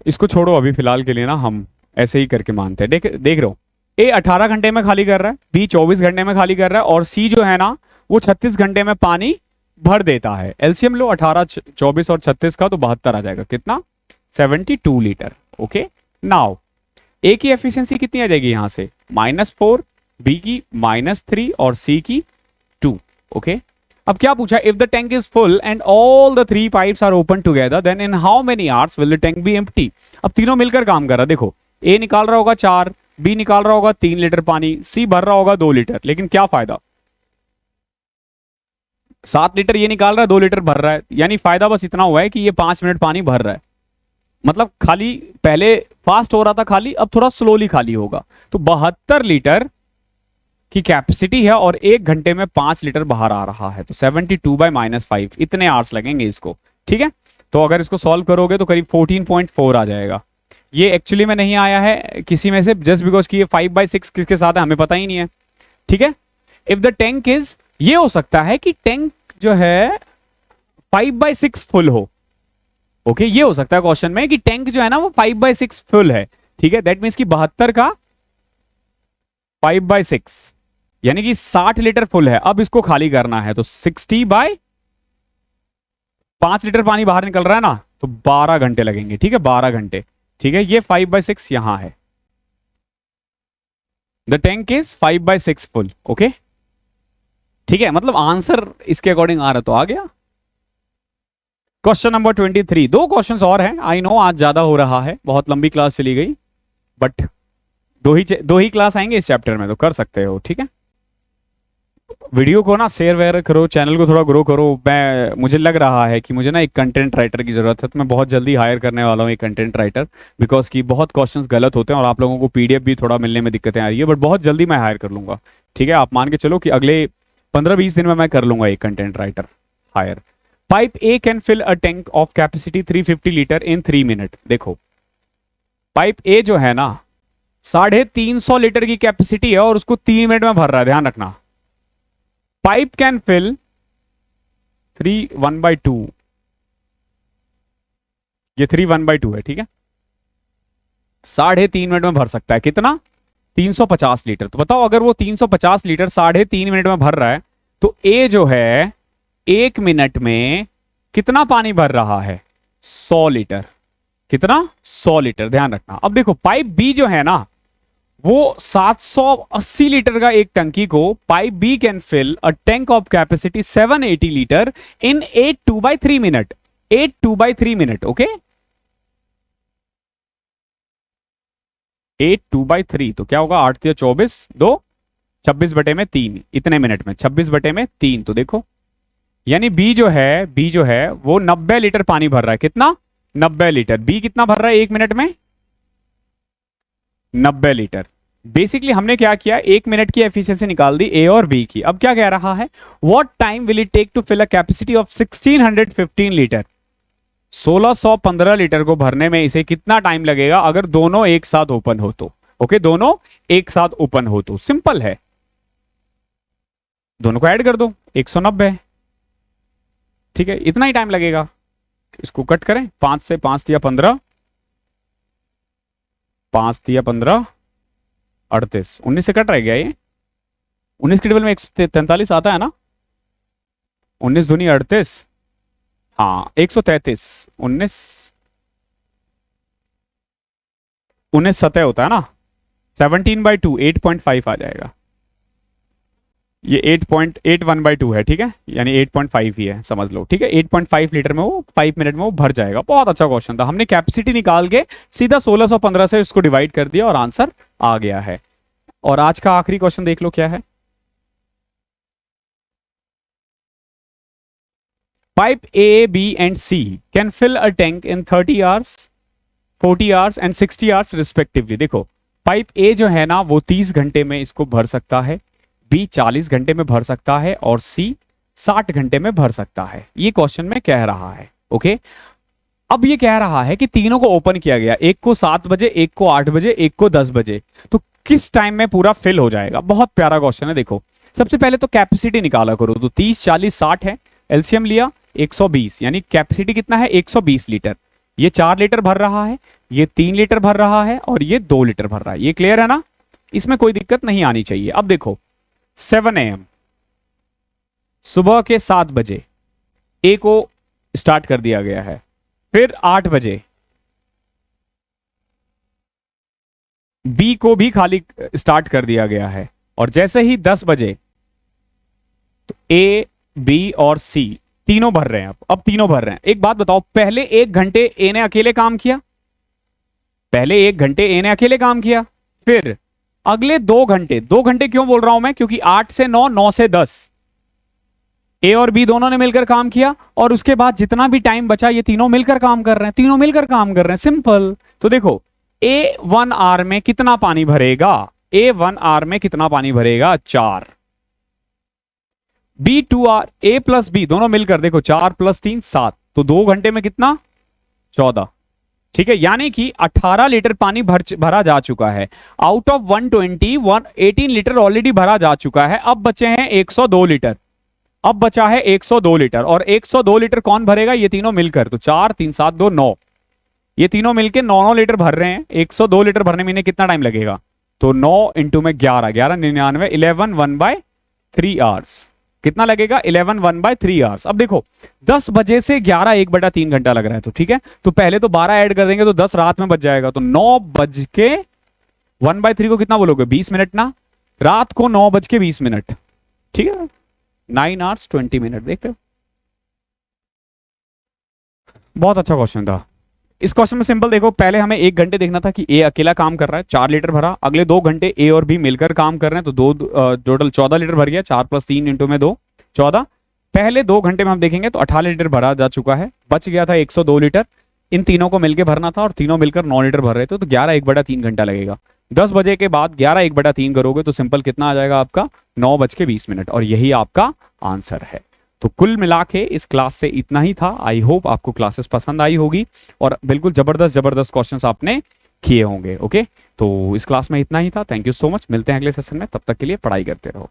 इसको छोड़ो अभी फिलहाल के लिए ना, हम ऐसे ही करके मानते हैं। देख रहे हो, ए 18 घंटे में खाली कर रहा है, बी 24 घंटे में खाली कर रहा है और सी जो है ना वो 36 घंटे में पानी भर देता है। एलसीएम लो 18 24 और 36 का तो 72 आ जाएगा। कितना? 72 लीटर। ओके, नाउ ए की एफिशिएंसी कितनी आ जाएगी यहां से? -4, बी की -3 और सी की 2। ओके, अब क्या पूछा, if the tank is full and all the 3 pipes are open together then in how many hours will the tank be empty. अब तीनों मिलकर काम कर रहा है। देखो, ए निकाल रहा होगा 4, बी निकाल रहा होगा 3 लीटर पानी, सी भर रहा होगा 2 लीटर। लेकिन क्या फायदा, 7 लीटर ये निकाल रहा है, 2 लीटर भर रहा है। यानी फायदा बस इतना हुआ है कि ये 5 मिनट पानी भर रहा है। मतलब खाली पहले फास्ट हो रहा था खाली, अब थोड़ा स्लोली खाली होगा। तो 72 लीटर की कैपेसिटी है और 1 घंटे में 5 लीटर बाहर आ रहा है। तो 72/-5 इतने आवर्स लगेंगे इसको। ठीक है, तो अगर इसको सॉल्व करोगे तो करीब 14.4 आ जाएगा। ये एक्चुअली में नहीं आया है किसी में से, जस्ट बिकॉज कि ये 5/6 किसके साथ है हमें पता ही नहीं है। ठीक है, इफ द टैंक इज, ये हो सकता है कि टैंक जो है 5/6 फुल हो। ओके, ये हो सकता है क्वेश्चन में कि टैंक जो है ना वो 5/6 फुल है। ठीक है, दैट मीन्स कि 72 का 5/6 यानी कि 60 लीटर फुल है। अब इसको खाली करना है तो 60/5 लीटर पानी बाहर निकल रहा है ना, तो 12 घंटे लगेंगे। ठीक है, 12 घंटे। ठीक है, ये 5/6 यहां है। The tank is 5/6 full. Okay, ठीक है, मतलब आंसर इसके अकॉर्डिंग आ रहा तो आ गया। Question number 23। 2 क्वेश्चंस और हैं। आई नो आज ज्यादा हो रहा है, बहुत लंबी क्लास चली गई, बट दो ही क्लास आएंगे इस चैप्टर में, तो कर सकते हो। ठीक है, वीडियो को ना शेयर वेयर करो, चैनल को थोड़ा ग्रो करो। मुझे लग रहा है कि मुझे ना एक कंटेंट राइटर की जरूरत है, तो मैं बहुत jल्दी हायर करने वाला हूँ एक कंटेंट राइटर, बिकॉज की बहुत क्वेश्चंस गलत होते हैं और आप लोगों को पीडीएफ भी थोड़ा मिलने में दिक्कतें आ रही है, बट बहुत जल्दी मैं हायर कर लूंगा। ठीक है, आप मान के चलो कि अगले 15-20 दिन में मैं कर लूंगा एक content writer hire. Pipe A can fill a tank of capacity 350 litre in 3 minute. देखो, पाइप ए जो है ना 350 लीटर की कैपेसिटी है और उसको 3 मिनट में भर रहा है। ध्यान रखना, पाइप कैन फिल 3/1/2, ये 3/1/2 है। ठीक है, 3.5 मिनट में भर सकता है। कितना? 350 लीटर। तो बताओ, अगर वो 350 लीटर 3.5 मिनट में भर रहा है तो ए जो है 1 मिनट में कितना पानी भर रहा है? 100 लीटर। कितना? 100 लीटर। ध्यान रखना। अब देखो, पाइप बी जो है ना वो 780 लीटर का एक टंकी को pipe B can fill a tank of capacity 780 litre in 8 2/3 minute, 8 2/3 minute. Okay, 8 2/3 तो क्या होगा, 8 24, 2 26/3 इतने मिनट में, 26/3। तो देखो यानी बी जो है वो 90 लीटर पानी भर रहा है। कितना, 90 लीटर। बी कितना भर रहा है एक मिनट में, 90 लीटर। बेसिकली हमने क्या किया, एक मिनट की एफिशिएंसी निकाल दी ए और बी की। अब क्या कह रहा है, what time will it take to fill a capacity of 1615 litre, 1615 litre को भरने में इसे कितना टाइम लगेगा अगर दोनों एक साथ ओपन हो तो। ओके, दोनों एक साथ ओपन हो तो सिंपल है, दोनों को ऐड कर दो, 190। ठीक है, इतना ही टाइम लगेगा। इसको कट करें, 5 से 5 दिया 15, 5 दिया 15, 38, 19 से कट रह गया ये। 19 के टेबल में 143 आता है ना, 19 दूनी 38, हाँ 133, 19 19 सतह होता है ना, 17/2 8.5 आ जाएगा। ये 8.81/2 है। ठीक है, यानी 8.5 ही है समझ लो। ठीक है, 8.5 लीटर में वो 5 मिनट में वो भर जाएगा। बहुत अच्छा क्वेश्चन था, हमने कैपेसिटी निकाल के सीधा 1615 से इसको डिवाइड कर दिया और आंसर आ गया है। और आज का आखिरी क्वेश्चन देख लो क्या है। Pipe A B and C can fill a tank in 30 hours 40 hours and 60 hours respectively. देखो पाइप ए जो है ना वो 30 घंटे में इसको भर सकता है, बी 40 घंटे में भर सकता है और सी 60 घंटे में भर सकता है। ये क्वेश्चन में कह रहा है। ओके, अब ये कह रहा है कि तीनों को ओपन किया गया, एक को 7 बजे, एक को 8 बजे, एक को 10 बजे, तो किस टाइम में पूरा फिल हो जाएगा। बहुत प्यारा क्वेश्चन है। देखो सबसे पहले तो कैपेसिटी निकाला करो, तो 30 40 60 है, एलसीएम लिया 120, यानी कैपेसिटी कितना है 120 लीटर। ये 4 लीटर भर रहा है, ये 3 लीटर भर रहा है और ये 2 लीटर भर रहा है। ये क्लियर है ना, इसमें कोई दिक्कत नहीं आनी चाहिए। अब देखो 7 AM सुबह के 7 बजे ए को स्टार्ट कर दिया गया है, फिर 8 बजे बी को भी खाली स्टार्ट कर दिया गया है, और जैसे ही 10 बजे तो ए बी और सी तीनों भर रहे हैं। अब तीनों भर रहे हैं। एक बात बताओ, पहले 1 घंटे ए ने अकेले काम किया, पहले 1 घंटे ए ने अकेले काम किया, फिर अगले 2 घंटे, 2 घंटे क्यों बोल रहा हूं मैं, क्योंकि 8 से 9, 9 से 10 ए और बी दोनों ने मिलकर काम किया, और उसके बाद जितना भी टाइम बचा ये तीनों मिलकर काम कर रहे हैं, तीनों मिलकर काम कर रहे हैं, सिंपल। तो देखो ए 1 आवर में कितना पानी भरेगा, ए 1 आवर में कितना पानी भरेगा 4, B 2 hour, A plus B दोनों मिलकर देखो 4 + 3 7, तो 2 घंटे में कितना 14। ठीक है, यानी कि 18 लीटर पानी भरा जा चुका है। आउट ऑफ 120 18 लीटर ऑलरेडी भरा जा चुका है। अब बचे हैं 102 लीटर, अब बचा है 102 लीटर, और 102 लीटर कौन भरेगा, ये तीनों मिलकर। तो 4 3 7 2 9, ये तीनों मिलकर 9 लीटर भर रहे हैं। 102 लीटर भरने में कितना टाइम लगेगा, तो 9 इंटू में 11 11 99, 11 1/3 आवर्स। कितना लगेगा 11 1/3 आवर्स। अब देखो 10 बजे से 11 1/3 घंटा लग रहा है, तो ठीक है, तो पहले तो 12 ऐड कर देंगे तो 10 रात में बच जाएगा, तो 9 बज के 1/3 को कितना बोलोगे 20 मिनट ना, रात को 9 बज के 20 मिनट। ठीक है, 9 hours 20 मिनट। देखते हो, बहुत अच्छा क्वेश्चन था। इस क्वेश्चन में सिंपल देखो, पहले हमें 1 घंटे देखना था कि ए अकेला काम कर रहा है, 4 लीटर भरा। अगले 2 घंटे ए और बी मिलकर काम कर रहे हैं, तो दो टोटल 14 लीटर भर गया, 4 + 3 इंटू में 2 14। पहले 2 घंटे में हम देखेंगे तो 18 लीटर भरा जा चुका है, बच गया था 102 लीटर। इन तीनों को मिलकर भरना था और तीनों मिलकर 9 लीटर भर रहे थे, तो 11 1/3 घंटा लगेगा। 10 बजे के बाद 11 1/3 करोगे तो सिंपल कितना आ जाएगा आपका 9 बज के 20 मिनट, और यही आपका आंसर है। तो कुल मिला के इस क्लास से इतना ही था। आई होप आपको क्लासेस पसंद आई होगी और बिल्कुल जबरदस्त क्वेश्चंस आपने किए होंगे। ओके, तो इस क्लास में इतना ही था। थैंक यू सो मच, मिलते हैं अगले सेशन में, तब तक के लिए पढ़ाई करते रहो।